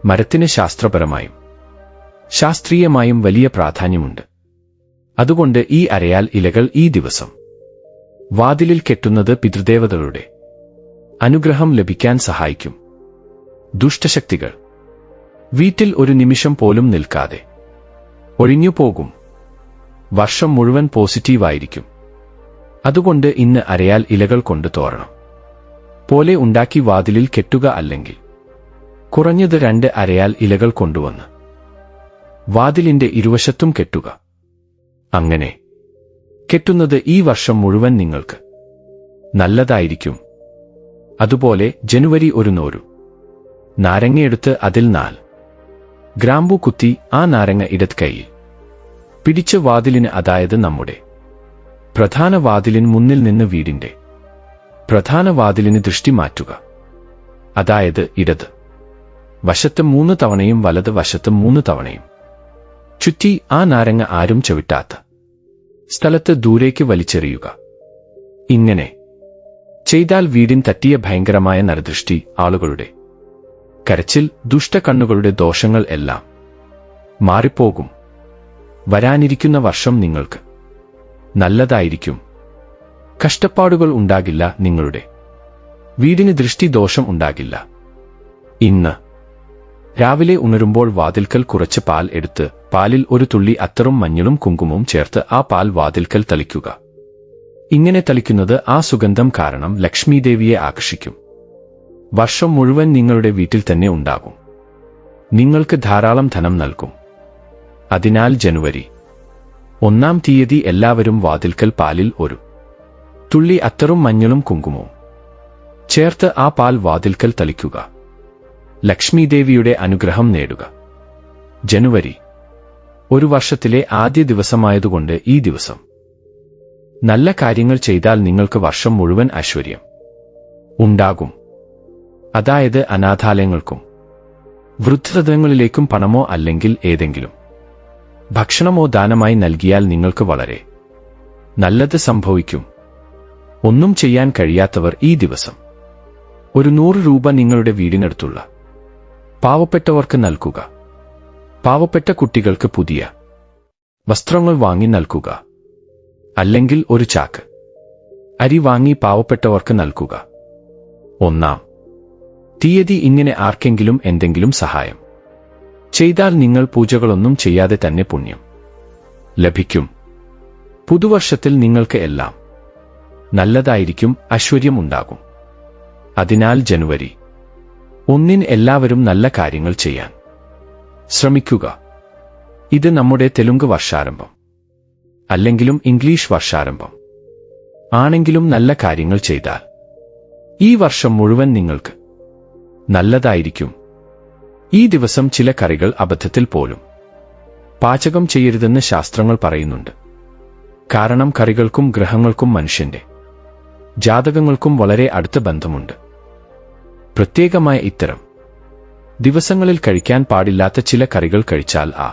മരത്തിന് ശാസ്ത്രപരമായും ശാസ്ത്രീയമായും വലിയ പ്രാധാന്യമുണ്ട്. അതുകൊണ്ട് ഈ അരയാൽ ഇലകൾ ഈ ദിവസം വാതിലിൽ കെട്ടുന്നത് പിതൃദേവതകളുടെ അനുഗ്രഹം ലഭിക്കാൻ സഹായിക്കും. ദുഷ്ടശക്തികൾ വീട്ടിൽ ഒരു നിമിഷം പോലും നിൽക്കാതെ ഒഴിഞ്ഞു പോകും. വർഷം മുഴുവൻ പോസിറ്റീവായിരിക്കും. അതുകൊണ്ട് ഇന്ന് അരയാൽ ഇലകൾ കൊണ്ട് തോരണം പോലെ ഉണ്ടാക്കി വാതിലിൽ കെട്ടുക. അല്ലെങ്കിൽ കുറഞ്ഞത് 2 അരയാൽ ഇലകൾ കൊണ്ടുവന്ന് വാതിലിന്റെ ഇരുവശത്തും കെട്ടുക. അങ്ങനെ കെട്ടുന്നത് ഈ വർഷം മുഴുവൻ നിങ്ങൾക്ക് നല്ലതായിരിക്കും. അതുപോലെ ജനുവരി 1 നാരങ്ങയെടുത്ത് അതിൽ 4 ഗ്രാമ്പു കുത്തി ആ നാരങ്ങ ഇടത് കൈയിൽ പിടിച്ച് വാതിലിന്, അതായത് നമ്മുടെ പ്രധാന വാതിലിന് മുന്നിൽ നിന്ന് വീടിന്റെ പ്രധാന വാതിലിന് ദൃഷ്ടി മാറ്റുക. അതായത് ഇടത് വശത്ത് 3 തവണയും വലത് വശത്ത് 3 തവണയും ചുറ്റി ആ നാരങ്ങ ആരും ചവിട്ടാത്ത സ്ഥലത്ത് ദൂരേക്ക് വലിച്ചെറിയുക. ഇങ്ങനെ ചെയ്താൽ വീടിൻ തട്ടിയ ഭയങ്കരമായ നരദൃഷ്ടി, ആളുകളുടെ കരച്ചിൽ, ദുഷ്ടക്കണ്ണുകളുടെ ദോഷങ്ങൾ എല്ലാം മാറിപ്പോകും. വരാനിരിക്കുന്ന വർഷം നിങ്ങൾക്ക് നല്ലതായിരിക്കും. കഷ്ടപ്പാടുകൾ ഉണ്ടാകില്ല. നിങ്ങളുടെ വീടിന് ദൃഷ്ടിദോഷം ഉണ്ടാകില്ല. ഇന്ന് രാവിലെ ഉണരുമ്പോൾ വാതിൽക്കൽ കുറച്ച് പാൽ എടുത്ത് പാലിൽ ഒരു തുള്ളി അത്തറും മഞ്ഞളും കുങ്കുമവും ചേർത്ത് ആ പാൽ വാതിൽക്കൽ തളിക്കുക. ഇങ്ങനെ തളിക്കുന്നത് ആ സുഗന്ധം കാരണം ലക്ഷ്മീദേവിയെ ആകർഷിക്കും. വർഷം മുഴുവൻ നിങ്ങളുടെ വീട്ടിൽ തന്നെ ഉണ്ടാകും. നിങ്ങൾക്ക് ധാരാളം ധനം നൽകും. അതിനാൽ ജനുവരി 1 എല്ലാവരും വാതിൽക്കൽ പാലിൽ ഒരു തുള്ളി അത്തറും മഞ്ഞളും കുങ്കുമവും ചേർത്ത് ആ പാൽ വാതിൽക്കൽ തളിക്കുക. ലക്ഷ്മീദേവിയുടെ അനുഗ്രഹം നേടുക. ജനുവരി ഒരു വർഷത്തിലെ ആദ്യ ദിവസമായതുകൊണ്ട് ഈ ദിവസം നല്ല കാര്യങ്ങൾ ചെയ്താൽ നിങ്ങൾക്ക് വർഷം മുഴുവൻ ഐശ്വര്യം ഉണ്ടാകും. അതായത് അനാഥാലയങ്ങൾക്കും വൃദ്ധസദനങ്ങളിലേക്കും പണമോ അല്ലെങ്കിൽ ഏതെങ്കിലും ഭക്ഷണമോ ദാനമായി നൽകിയാൽ നിങ്ങൾക്ക് വളരെ നല്ലത് സംഭവിക്കും. ഒന്നും ചെയ്യാൻ കഴിയാത്തവർ ഈ ദിവസം ഒരു 100 രൂപ നിങ്ങളുടെ വീടിനടുത്തുള്ള പാവപ്പെട്ടവർക്ക് നൽകുക. പാവപ്പെട്ട കുട്ടികൾക്ക് പുതിയ വസ്ത്രങ്ങൾ വാങ്ങി നൽകുക. അല്ലെങ്കിൽ ഒരു ചാക്ക് അരി വാങ്ങി പാവപ്പെട്ടവർക്ക് നൽകുക. 1-ാം തീയതി ഇങ്ങനെ ആർക്കെങ്കിലും എന്തെങ്കിലും സഹായം ചെയ്താൽ നിങ്ങൾ പൂജകളൊന്നും ചെയ്യാതെ തന്നെ പുണ്യം ലഭിക്കും. പുതുവർഷത്തിൽ നിങ്ങൾക്ക് എല്ലാം നല്ലതായിരിക്കും. ഐശ്വര്യം ഉണ്ടാകും. അതിനാൽ ജനുവരി 1 എല്ലാവരും നല്ല കാര്യങ്ങൾ ചെയ്യാൻ ശ്രമിക്കുക. ഇത് നമ്മുടെ തെലുങ്ക് വർഷാരംഭം അല്ലെങ്കിലും ഇംഗ്ലീഷ് വർഷാരംഭം ആണെങ്കിലും നല്ല കാര്യങ്ങൾ ചെയ്താൽ ഈ വർഷം മുഴുവൻ നിങ്ങൾക്ക് നല്ലതായിരിക്കും. ഈ ദിവസം ചില കറികൾ അബദ്ധത്തിൽ പോലും പാചകം ചെയ്യരുതെന്ന് ശാസ്ത്രങ്ങൾ പറയുന്നുണ്ട്. കാരണം കറികൾക്കും ഗ്രഹങ്ങൾക്കും മനുഷ്യന്റെ ജാതകങ്ങൾക്കും വളരെ അടുത്ത ബന്ധമുണ്ട്. പ്രത്യേകമായ ഇത്തരം ദിവസങ്ങളിൽ കഴിക്കാൻ പാടില്ലാത്ത ചില കറികൾ കഴിച്ചാൽ ആ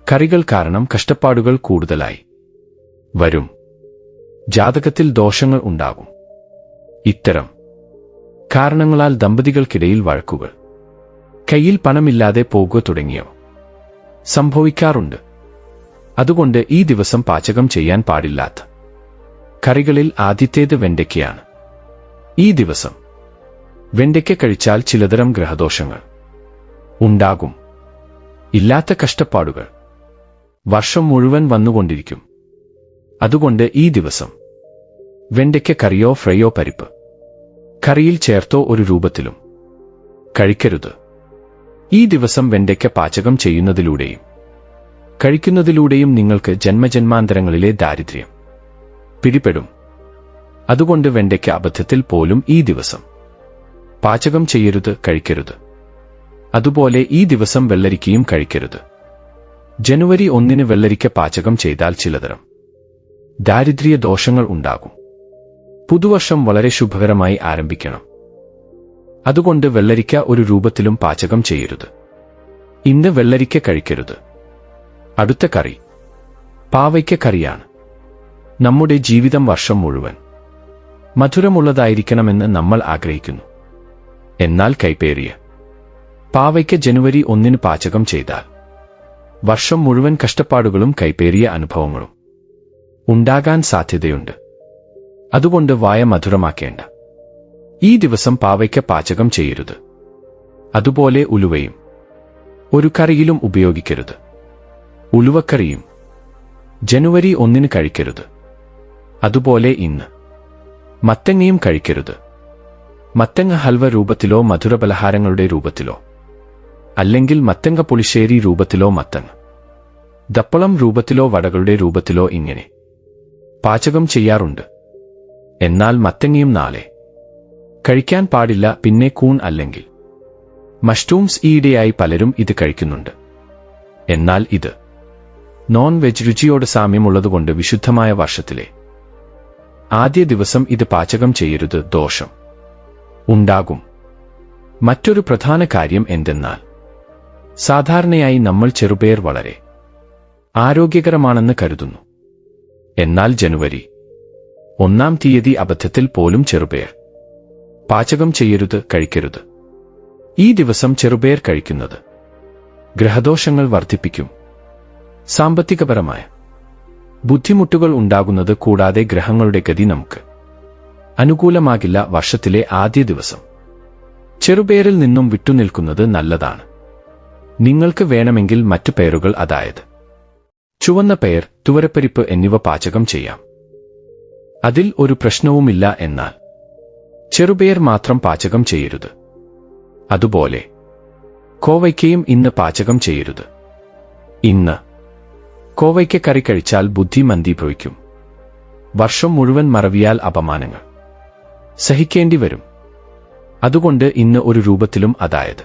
കറികൾ കാരണം കഷ്ടപ്പാടുകൾ കൂടുതലായി വരും. ജാതകത്തിൽ ദോഷങ്ങൾ ഉണ്ടാകും. ഇത്തരം കാരണങ്ങളാൽ ദമ്പതികൾക്കിടയിൽ വഴക്കുകൾ, കയ്യിൽ പണമില്ലാതെ പോകുക തുടങ്ങിയവ സംഭവിക്കാറുണ്ട്. അതുകൊണ്ട് ഈ ദിവസം പാചകം ചെയ്യാൻ പാടില്ലാത്ത കറികളിൽ ആദ്യത്തേത് വെണ്ടയ്ക്കയാണ്. ഈ ദിവസം വെണ്ടയ്ക്ക കഴിച്ചാൽ ചിലതരം ഗ്രഹദോഷങ്ങൾ ഉണ്ടാകും. ഇല്ലാത്ത കഷ്ടപ്പാടുകൾ വർഷം മുഴുവൻ വന്നുകൊണ്ടിരിക്കും. അതുകൊണ്ട് ഈ ദിവസം വെണ്ടയ്ക്ക കറിയോ ഫ്രൈയോ പരിപ്പ് കറിയിൽ ചേർത്തോ ഒരു രൂപത്തിലും കഴിക്കരുത്. ഈ ദിവസം വെണ്ടയ്ക്ക പാചകം ചെയ്യുന്നതിലൂടെയും കഴിക്കുന്നതിലൂടെയും നിങ്ങൾക്ക് ജന്മജന്മാന്തരങ്ങളിലെ ദാരിദ്ര്യം പിടിപെടും. അതുകൊണ്ട് വെണ്ടയ്ക്ക അബദ്ധത്തിൽ പോലും ഈ ദിവസം പാചകം ചെയ്യരുത്, കഴിക്കരുത്. അതുപോലെ ഈ ദിവസം വെള്ളരിക്കയും കഴിക്കരുത്. ജനുവരി 1 വെള്ളരിക്ക പാചകം ചെയ്താൽ ചിലതരം ദാരിദ്ര്യ ദോഷങ്ങൾ ഉണ്ടാകും. പുതുവർഷം വളരെ ശുഭകരമായി ആരംഭിക്കണം. അതുകൊണ്ട് വെള്ളരിക്ക ഒരു രൂപത്തിലും പാചകം ചെയ്യരുത്. ഇന്ന് വെള്ളരിക്ക കഴിക്കരുത്. അടുത്ത കറി പാവയ്ക്ക കറിയാണ്. നമ്മുടെ ജീവിതം വർഷം മുഴുവൻ മധുരമുള്ളതായിരിക്കണമെന്ന് നമ്മൾ ആഗ്രഹിക്കുന്നു. എന്നാൽ കൈപ്പേറിയ പാവയ്ക്ക ജനുവരി 1 പാചകം ചെയ്താൽ വർഷം മുഴുവൻ കഷ്ടപ്പാടുകളും കൈപ്പേറിയ അനുഭവങ്ങളും ഉണ്ടാകാൻ സാധ്യതയുണ്ട്. അതുകൊണ്ട് വായ മധുരമാക്കേണ്ട ഈ ദിവസം പാവയ്ക്ക പാചകം ചെയ്യരുത്. അതുപോലെ ഉലുവയും ഒരു കറിയിലും ഉപയോഗിക്കരുത്. ഉലുവക്കറിയും ജനുവരി 1 കഴിക്കരുത്. അതുപോലെ ഇന്ന് മത്തങ്ങയും കഴിക്കരുത്. മത്തങ്ങ ഹൽവ രൂപത്തിലോ മധുരപലഹാരങ്ങളുടെ രൂപത്തിലോ അല്ലെങ്കിൽ മത്തങ്ങ പുളിശ്ശേരി രൂപത്തിലോ മത്തങ്ങ ദപ്പളം രൂപത്തിലോ വടകളുടെ രൂപത്തിലോ ഇങ്ങനെ പാചകം ചെയ്യാറുണ്ട്. എന്നാൽ മത്തങ്ങയും നാളെ കഴിക്കാൻ പാടില്ല. പിന്നെ കൂൺ അല്ലെങ്കിൽ മഷ്റൂംസ് ഈയിടെയായി പലരും ഇത് കഴിക്കുന്നുണ്ട്. എന്നാൽ ഇത് നോൺ വെജ് രുചിയോട് സാമ്യമുള്ളതുകൊണ്ട് വിശുദ്ധമായ വർഷത്തിലെ ആദ്യ ദിവസം ഇത് പാചകം ചെയ്യരുത്. ദോഷം ഉണ്ടാകും. മറ്റൊരു പ്രധാന കാര്യം എന്തെന്നാൽ സാധാരണയായി നമ്മൾ ചെറുപയർ വളരെ ആരോഗ്യകരമാണെന്ന് കരുതുന്നു. എന്നാൽ ജനുവരി 1 അബദ്ധത്തിൽ പോലും ചെറുപയർ പാചകം ചെയ്യരുത്, കഴിക്കരുത്. ഈ ദിവസം ചെറുപയർ കഴിക്കുന്നത് ഗ്രഹദോഷങ്ങൾ വർദ്ധിപ്പിക്കും. സാമ്പത്തികപരമായ ബുദ്ധിമുട്ടുകൾ ഉണ്ടാകുന്നത് കൂടാതെ ഗ്രഹങ്ങളുടെ ഗതി നമുക്ക് അനുകൂലമാകില്ല. വർഷത്തിലെ ആദ്യ ദിവസം ചെറുപയറിൽ നിന്നും വിട്ടുനിൽക്കുന്നത് നല്ലതാണ്. നിങ്ങൾക്ക് വേണമെങ്കിൽ മറ്റു പയറുകൾ, അതായത് ചുവന്ന പയർ, തുവരപ്പരിപ്പ് എന്നിവ പാചകം ചെയ്യാം. അതിൽ ഒരു പ്രശ്നവുമില്ല. എന്നാൽ ചെറുപയർ മാത്രം പാചകം ചെയ്യരുത്. അതുപോലെ കോവയ്ക്കയും ഇന്ന് പാചകം ചെയ്യരുത്. ഇന്ന് കോവയ്ക്ക കറി കഴിച്ചാൽ ബുദ്ധി മന്ദീഭവിക്കും. വർഷം മുഴുവൻ മറവിയാൽ അപമാനങ്ങൾ സഹിക്കേണ്ടി വരും. അതുകൊണ്ട് ഇന്ന് ഒരു രൂപത്തിലും, അതായത്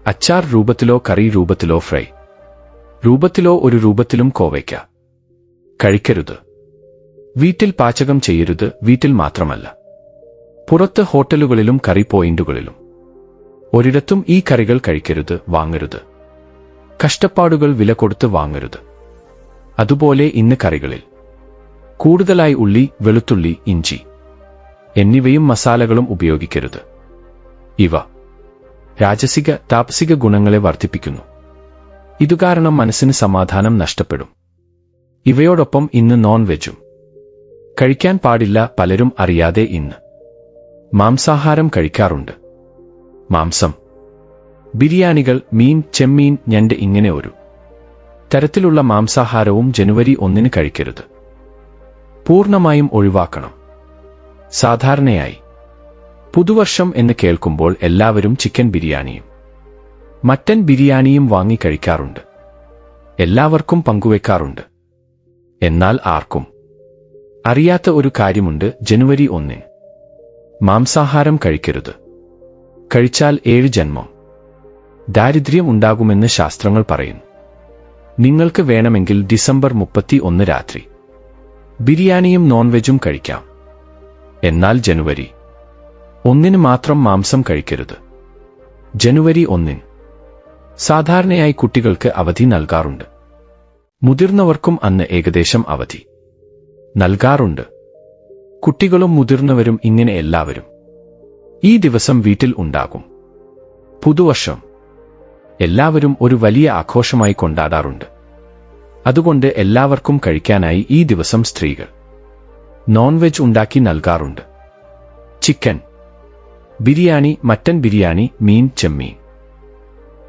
അച്ചാർ രൂപത്തിലോ കറി രൂപത്തിലോ ഫ്രൈ രൂപത്തിലോ ഒരു രൂപത്തിലും കോവയ്ക്ക കഴിക്കരുത്. വീട്ടിൽ പാചകം ചെയ്യരുത്. വീട്ടിൽ മാത്രമല്ല, പുറത്ത് ഹോട്ടലുകളിലും കറി പോയിന്റുകളിലും ഒരിടത്തും ഈ കറികൾ കഴിക്കരുത്, വാങ്ങരുത്. കഷ്ടപ്പാടുകൾ വില കൊടുത്ത് വാങ്ങരുത്. അതുപോലെ ഇന്ന് കറികളിൽ കൂടുതലായി ഉള്ളി, വെളുത്തുള്ളി, ഇഞ്ചി എന്നിവയും മസാലകളും ഉപയോഗിക്കരുത്. ഇവ രാജസിക താപസിക ഗുണങ്ങളെ വർദ്ധിപ്പിക്കുന്നു. ഇതുകാരണം മനസ്സിന് സമാധാനം നഷ്ടപ്പെടും. ഇവയോടൊപ്പം ഇന്ന് നോൺ വെജും കഴിക്കാൻ പാടില്ല. പലരും അറിയാതെ ഇന്ന് മാംസാഹാരം കഴിക്കാറുണ്ട്. മാംസം, ബിരിയാണികൾ, മീൻ, ചെമ്മീൻ, ഞണ്ട് ഇങ്ങനെ ഒരു തരത്തിലുള്ള മാംസാഹാരവും ജനുവരി 1 കഴിക്കരുത്. പൂർണ്ണമായും ഒഴിവാക്കണം. സാധാരണയായി പുതുവർഷം എന്ന് കേൾക്കുമ്പോൾ എല്ലാവരും ചിക്കൻ ബിരിയാണിയും മട്ടൻ ബിരിയാണിയും വാങ്ങി കഴിക്കാറുണ്ട്. എല്ലാവർക്കും പങ്കുവെക്കാറുണ്ട്. എന്നാൽ ആർക്കും അറിയാത്ത ഒരു കാര്യമുണ്ട്. ജനുവരി 1 മാംസാഹാരം കഴിക്കരുത്. കഴിച്ചാൽ 7 ജന്മം ദാരിദ്ര്യം ഉണ്ടാകുമെന്ന് ശാസ്ത്രങ്ങൾ പറയുന്നു. നിങ്ങൾക്ക് വേണമെങ്കിൽ ഡിസംബർ 31 രാത്രി ബിരിയാണിയും നോൺവെജും കഴിക്കാം. എന്നാൽ ജനുവരി 1 മാത്രം മാംസം കഴിക്കരുത്. ജനുവരി 1 സാധാരണയായി കുട്ടികൾക്ക് അവധി നൽകാറുണ്ട്. മുതിർന്നവർക്കും അന്ന് ഏകദേശം അവധി നൽകാറുണ്ട്. കുട്ടികളും മുതിർന്നവരും ഇങ്ങനെ എല്ലാവരും ഈ ദിവസം വീട്ടിൽ ഉണ്ടാകും. പുതുവർഷം എല്ലാവരും ഒരു വലിയ ആഘോഷമായി കൊണ്ടാടാറുണ്ട്. അതുകൊണ്ട് എല്ലാവർക്കും കഴിക്കാനായി ഈ ദിവസം സ്ത്രീകൾ നോൺവെജ് ഉണ്ടാക്കി നൽകാറുണ്ട്. ചിക്കൻ ബിരിയാണി, മട്ടൻ ബിരിയാണി, മീൻ, ചെമ്മീൻ,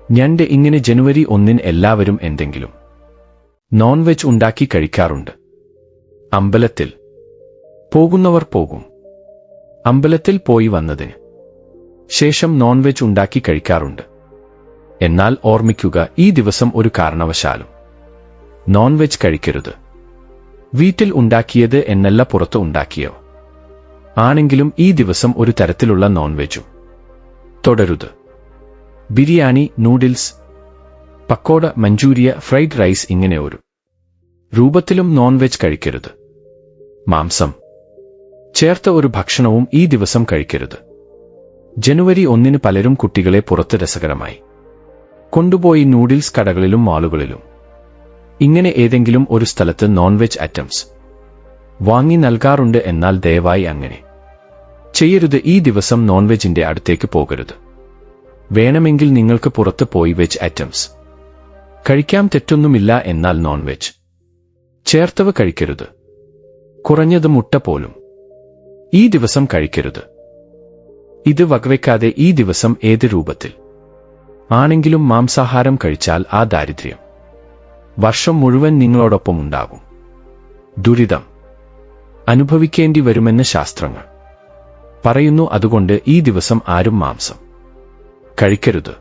ഞണ്ട് ഇങ്ങനെ ജനുവരി 1 എല്ലാവരും എന്തെങ്കിലും നോൺവെജ് ഉണ്ടാക്കി കഴിക്കാറുണ്ട്. അമ്പലത്തിൽ പോകുന്നവർ പോകും. അമ്പലത്തിൽ പോയി വന്നതിന് ശേഷം നോൺവെജ് ഉണ്ടാക്കി കഴിക്കാറുണ്ട്. എന്നാൽ ഓർമ്മിക്കുക, ഈ ദിവസം ഒരു കാരണവശാലും നോൺവെജ് കഴിക്കരുത്. വീട്ടിൽ ഉണ്ടാക്കിയത് എന്നല്ല, പുറത്ത് ഉണ്ടാക്കിയോ ആണെങ്കിലും ഈ ദിവസം ഒരു തരത്തിലുള്ള നോൺവെജും തൊടരുത്. Biryani, noodles, pakoda, Manchuria, fried rice ഇങ്ങനെ ഒരു രൂപത്തിലും നോൺ വെജ് കഴിക്കരുത്. മാംസം ചേർത്ത ഒരു ഭക്ഷണവും ഈ ദിവസം കഴിക്കരുത്. ജനുവരി 1 പലരും കുട്ടികളെ പുറത്ത് രസകരമായി കൊണ്ടുപോയി നൂഡിൽസ് കടകളിലും മാളുകളിലും ഇങ്ങനെ ഏതെങ്കിലും ഒരു സ്ഥലത്ത് നോൺ വെജ് ഐറ്റംസ് വാങ്ങി നൽകാറുണ്ട്. എന്നാൽ ദയവായി അങ്ങനെ ചെയ്യരുത്. ഈ ദിവസം നോൺ വെജിന്റെ അടുത്തേക്ക് പോകരുത്. വേണമെങ്കിൽ നിങ്ങൾക്ക് പുറത്ത് പോയി വെജ് ഐറ്റംസ് കഴിക്കാം, തെറ്റൊന്നുമില്ല. എന്നാൽ നോൺ വെജ് ചേർത്തവ കഴിക്കരുത്. കുറഞ്ഞത് മുട്ട പോലും ഈ ദിവസം കഴിക്കരുത്. ഇത് വകവെക്കാതെ ഈ ദിവസം ഏത് രൂപത്തിൽ ആണെങ്കിലും മാംസാഹാരം കഴിച്ചാൽ ആ ദാരിദ്ര്യം വർഷം മുഴുവൻ നിങ്ങളോടൊപ്പം ഉണ്ടാകും. ദുരിതം അനുഭവിക്കേണ്ടി വരുമെന്ന് ശാസ്ത്രങ്ങൾ പറയുന്നു. അതുകൊണ്ട് ഈ ദിവസം ആരും മാംസം കഴിക്കരുത്.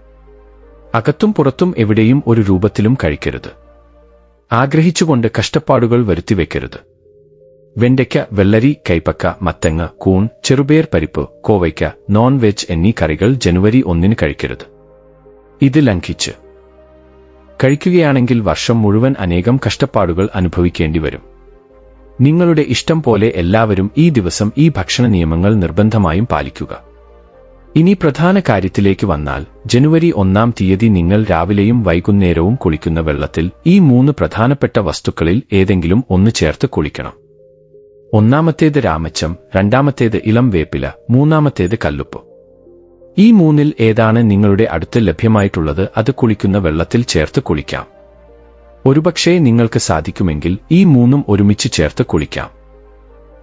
അകത്തും പുറത്തും എവിടെയും ഒരു രൂപത്തിലും കഴിക്കരുത്. ആഗ്രഹിച്ചുകൊണ്ട് കഷ്ടപ്പാടുകൾ വരുത്തിവെക്കരുത്. വെണ്ടയ്ക്ക, വെള്ളരി, കൈപ്പക്ക, മത്തങ്ങ, കൂൺ, ചെറുപയർ പരിപ്പ്, കോവയ്ക്ക, നോൺ വെജ് എന്നീ കറികൾ ജനുവരി 1 കഴിക്കരുത്. ഇത് ലംഘിച്ച് കഴിക്കുകയാണെങ്കിൽ വർഷം മുഴുവൻ അനേകം കഷ്ടപ്പാടുകൾ അനുഭവിക്കേണ്ടി വരും. നിങ്ങളുടെ ഇഷ്ടം പോലെ എല്ലാവരും ഈ ദിവസം ഈ ഭക്ഷണ നിയമങ്ങൾ നിർബന്ധമായും പാലിക്കുക. ഇനി പ്രധാന കാര്യത്തിലേക്ക് വന്നാൽ, ജനുവരി 1 നിങ്ങൾ രാവിലെയും വൈകുന്നേരവും കുളിക്കുന്ന വെള്ളത്തിൽ ഈ 3 പ്രധാനപ്പെട്ട വസ്തുക്കളിൽ ഏതെങ്കിലും ഒന്ന് ചേർത്ത് കുളിക്കണം. ഒന്നാമത്തേത് രാമച്ചം, രണ്ടാമത്തേത് ഇളം വേപ്പില, മൂന്നാമത്തേത് കല്ലുപ്പ്. ഈ 3-ൽ ഏതാണ് നിങ്ങളുടെ അടുത്ത് ലഭ്യമായിട്ടുള്ളത് അത് കുളിക്കുന്ന വെള്ളത്തിൽ ചേർത്ത് കുളിക്കാം. ഒരുപക്ഷേ നിങ്ങൾക്ക് സാധിക്കുമെങ്കിൽ ഈ 3ഉം ഒരുമിച്ച് ചേർത്ത് കുളിക്കാം.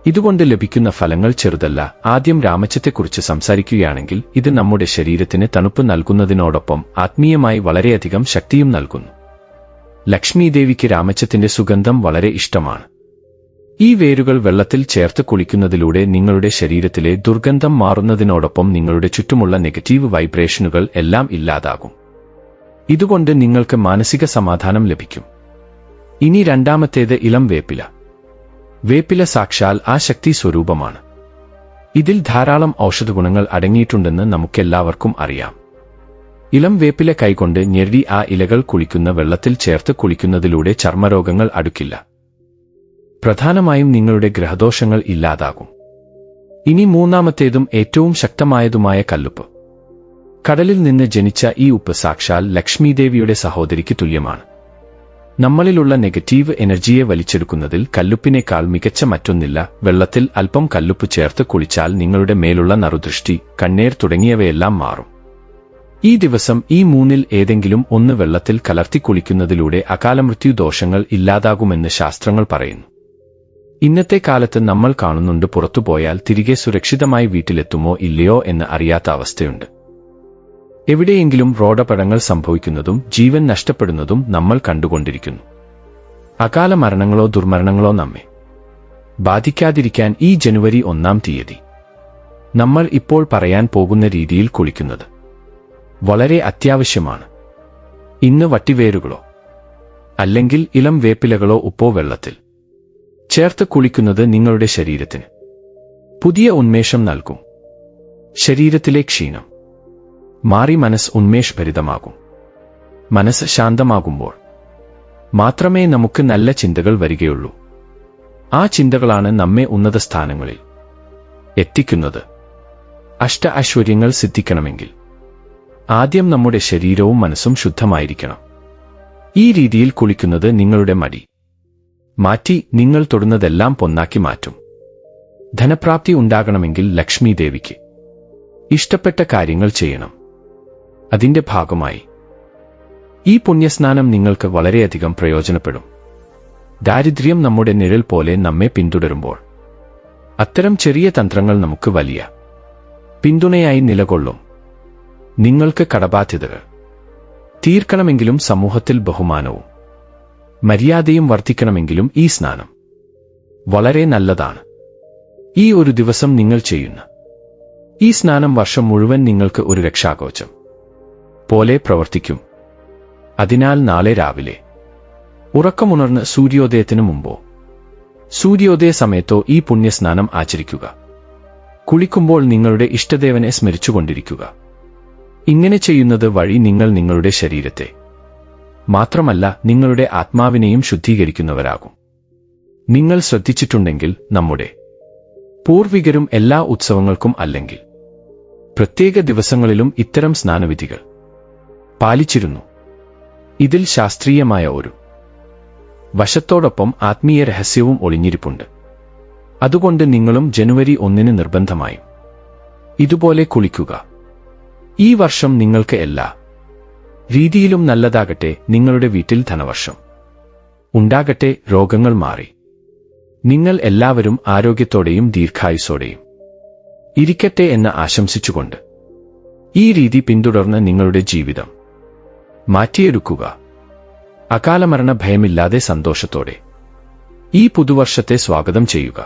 ഇതുകൊണ്ട് ലഭിക്കുന്ന ഫലങ്ങൾ ചെറുതല്ല. ആദ്യം രാമച്ചത്തെക്കുറിച്ച് സംസാരിക്കുകയാണെങ്കിൽ, ഇത് നമ്മുടെ ശരീരത്തിന് തണുപ്പ് നൽകുന്നതിനോടൊപ്പം ആത്മീയമായി വളരെയധികം ശക്തിയും നൽകുന്നു. ലക്ഷ്മീദേവിക്ക് രാമച്ചത്തിന്റെ സുഗന്ധം വളരെ ഇഷ്ടമാണ്. ഈ വേരുകൾ വെള്ളത്തിൽ ചേർത്ത് കുളിക്കുന്നതിലൂടെ നിങ്ങളുടെ ശരീരത്തിലെ ദുർഗന്ധം മാറുന്നതിനോടൊപ്പം നിങ്ങളുടെ ചുറ്റുമുള്ള നെഗറ്റീവ് വൈബ്രേഷനുകൾ എല്ലാം ഇല്ലാതാകും. ഇതുകൊണ്ട് നിങ്ങൾക്ക് മാനസിക സമാധാനം ലഭിക്കും. ഇനി രണ്ടാമത്തേത് ഇളം വേപ്പില. വേപ്പില സാക്ഷാൽ ആ ശക്തി സ്വരൂപമാണ്. ഇതിൽ ധാരാളം ഔഷധഗുണങ്ങൾ അടങ്ങിയിട്ടുണ്ടെന്ന് നമുക്കെല്ലാവർക്കും അറിയാം. ഇളം വേപ്പില കൈകൊണ്ട് ഞെരടി ആ ഇലകൾ കുളിക്കുന്ന വെള്ളത്തിൽ ചേർത്ത് കുളിക്കുന്നതിലൂടെ ചർമ്മരോഗങ്ങൾ അടുക്കില്ല. പ്രധാനമായും നിങ്ങളുടെ ഗ്രഹദോഷങ്ങൾ ഇല്ലാതാകും. ഇനി മൂന്നാമത്തേതും ഏറ്റവും ശക്തമായതുമായ കല്ലുപ്പ്. കടലിൽ നിന്ന് ജനിച്ച ഈ ഉപ്പ് സാക്ഷാൽ ലക്ഷ്മീദേവിയുടെ സഹോദരിക്ക് തുല്യമാണ്. നമ്മളിലുള്ള നെഗറ്റീവ് എനർജിയെ വലിച്ചെടുക്കുന്നതിൽ കല്ലുപ്പിനേക്കാൾ മികച്ച മറ്റൊന്നില്ല. വെള്ളത്തിൽ അല്പം കല്ലുപ്പ് ചേർത്ത് കുളിച്ചാൽ നിങ്ങളുടെ മേലുള്ള നറുദൃഷ്ടി, കണ്ണേർ തുടങ്ങിയവയെല്ലാം മാറും. ഈ ദിവസം ഈ 3-ൽ ഏതെങ്കിലും ഒന്ന് വെള്ളത്തിൽ കലർത്തി കുളിക്കുന്നതിലൂടെ അകാലമൃത്യു ദോഷങ്ങൾ ഇല്ലാതാകുമെന്ന് ശാസ്ത്രങ്ങൾ പറയുന്നു. ഇന്നത്തെ കാലത്ത് നമ്മൾ കാണുന്നുണ്ട്, പുറത്തുപോയാൽ തിരികെ സുരക്ഷിതമായി വീട്ടിലെത്തുമോ ഇല്ലയോ എന്ന് അറിയാത്ത അവസ്ഥയുണ്ട്. എവിടെയെങ്കിലും റോഡപകടങ്ങൾ സംഭവിക്കുന്നതും ജീവൻ നഷ്ടപ്പെടുന്നതും നമ്മൾ കണ്ടുകൊണ്ടിരിക്കുന്നു. അകാല മരണങ്ങളോ ദുർമരണങ്ങളോ നമ്മെ ബാധിക്കാതിരിക്കാൻ ഈ ജനുവരി 1 നമ്മൾ ഇപ്പോൾ പറയാൻ പോകുന്ന രീതിയിൽ കുളിക്കുന്നത് വളരെ അത്യാവശ്യമാണ്. ഇന്ന് വട്ടിവേരുകളോ അല്ലെങ്കിൽ ഇളം വേപ്പിലകളോ ഉപ്പോ വെള്ളത്തിൽ ചേർത്ത് കുളിക്കുന്നത് നിങ്ങളുടെ ശരീരത്തിന് പുതിയ ഉന്മേഷം നൽകും. ശരീരത്തിലെ ക്ഷീണം മാറി മനസ്സ് ഉന്മേഷഭരിതമാകും. മനസ്സ് ശാന്തമാകുമ്പോൾ മാത്രമേ നമുക്ക് നല്ല ചിന്തകൾ വരികയുള്ളൂ. ആ ചിന്തകളാണ് നമ്മെ ഉന്നത സ്ഥാനങ്ങളിൽ എത്തിക്കുന്നത്. ഐശ്വര്യങ്ങൾ സിദ്ധിക്കണമെങ്കിൽ ആദ്യം നമ്മുടെ ശരീരവും മനസ്സും ശുദ്ധമായിരിക്കണം. ഈ രീതിയിൽ കുളിക്കുന്നത് നിങ്ങളുടെ മടി മാറ്റി നിങ്ങൾ തൊടുന്നതെല്ലാം പൊന്നാക്കി മാറ്റും. ധനപ്രാപ്തി ഉണ്ടാകണമെങ്കിൽ ലക്ഷ്മി ദേവിക്ക് ഇഷ്ടപ്പെട്ട കാര്യങ്ങൾ ചെയ്യണം. അതിന്റെ ഭാഗമായി ഈ പുണ്യസ്നാനം നിങ്ങൾക്ക് വളരെയധികം പ്രയോജനപ്പെടും. ദാരിദ്ര്യം നമ്മുടെ നിഴൽ പോലെ നമ്മെ പിന്തുടരുമ്പോൾ അത്തരം ചെറിയ തന്ത്രങ്ങൾ നമുക്ക് വലിയ പിന്തുണയായി നിലകൊള്ളും. നിങ്ങൾക്ക് കടബാധ്യതകൾ തീർക്കണമെങ്കിലും സമൂഹത്തിൽ ബഹുമാനവും മര്യാദയും വർദ്ധിക്കണമെങ്കിലും ഈ സ്നാനം വളരെ നല്ലതാണ്. ഈ ഒരു ദിവസം നിങ്ങൾ ചെയ്യുന്ന ഈ സ്നാനം വർഷം മുഴുവൻ നിങ്ങൾക്ക് ഒരു രക്ഷാകവചം പോലെ പ്രവർത്തിക്കും. അതിനാൽ നാളെ രാവിലെ ഉറക്കമുണർന്ന് സൂര്യോദയത്തിനു മുമ്പോ സൂര്യോദയ സമയത്തോ ഈ പുണ്യസ്നാനം ആചരിക്കുക. കുളിക്കുമ്പോൾ നിങ്ങളുടെ ഇഷ്ടദേവനെ സ്മരിച്ചുകൊണ്ടിരിക്കുക. ഇങ്ങനെ ചെയ്യുന്നത് വഴി നിങ്ങൾ നിങ്ങളുടെ ശരീരത്തെ മാത്രമല്ല നിങ്ങളുടെ ആത്മാവിനെയും ശുദ്ധീകരിക്കുന്നവരാകും. നിങ്ങൾ ശ്രദ്ധിച്ചിട്ടുണ്ടെങ്കിൽ നമ്മുടെ പൂർവികരും എല്ലാ ഉത്സവങ്ങൾക്കും അല്ലെങ്കിൽ പ്രത്യേക ദിവസങ്ങളിലും ഇത്തരം സ്നാനവിധികൾ പാലിച്ചിരുന്നു. ഇതിൽ ശാസ്ത്രീയമായ ഒരു വശത്തോടൊപ്പം ആത്മീയ രഹസ്യവും ഒളിഞ്ഞിരിപ്പുണ്ട്. അതുകൊണ്ട് നിങ്ങളും ജനുവരി 1 നിർബന്ധമായും ഇതുപോലെ കുളിക്കുക. ഈ വർഷം നിങ്ങൾക്ക് എല്ലാ രീതിയിലും നല്ലതാകട്ടെ. നിങ്ങളുടെ വീട്ടിൽ ധനവർഷം ഉണ്ടാകട്ടെ. രോഗങ്ങൾ മാറി നിങ്ങൾ എല്ലാവരും ആരോഗ്യത്തോടെയും ദീർഘായുസ്സോടെയും ഇരിക്കട്ടെ എന്ന് ആശംസിച്ചുകൊണ്ട് ഈ രീതി പിന്തുടർന്ന് നിങ്ങളുടെ ജീവിതം മാറ്റിയെടുക്കുക. അകാലമരണ ഭയമില്ലാതെ സന്തോഷത്തോടെ ഈ പുതുവർഷത്തെ സ്വാഗതം ചെയ്യുക.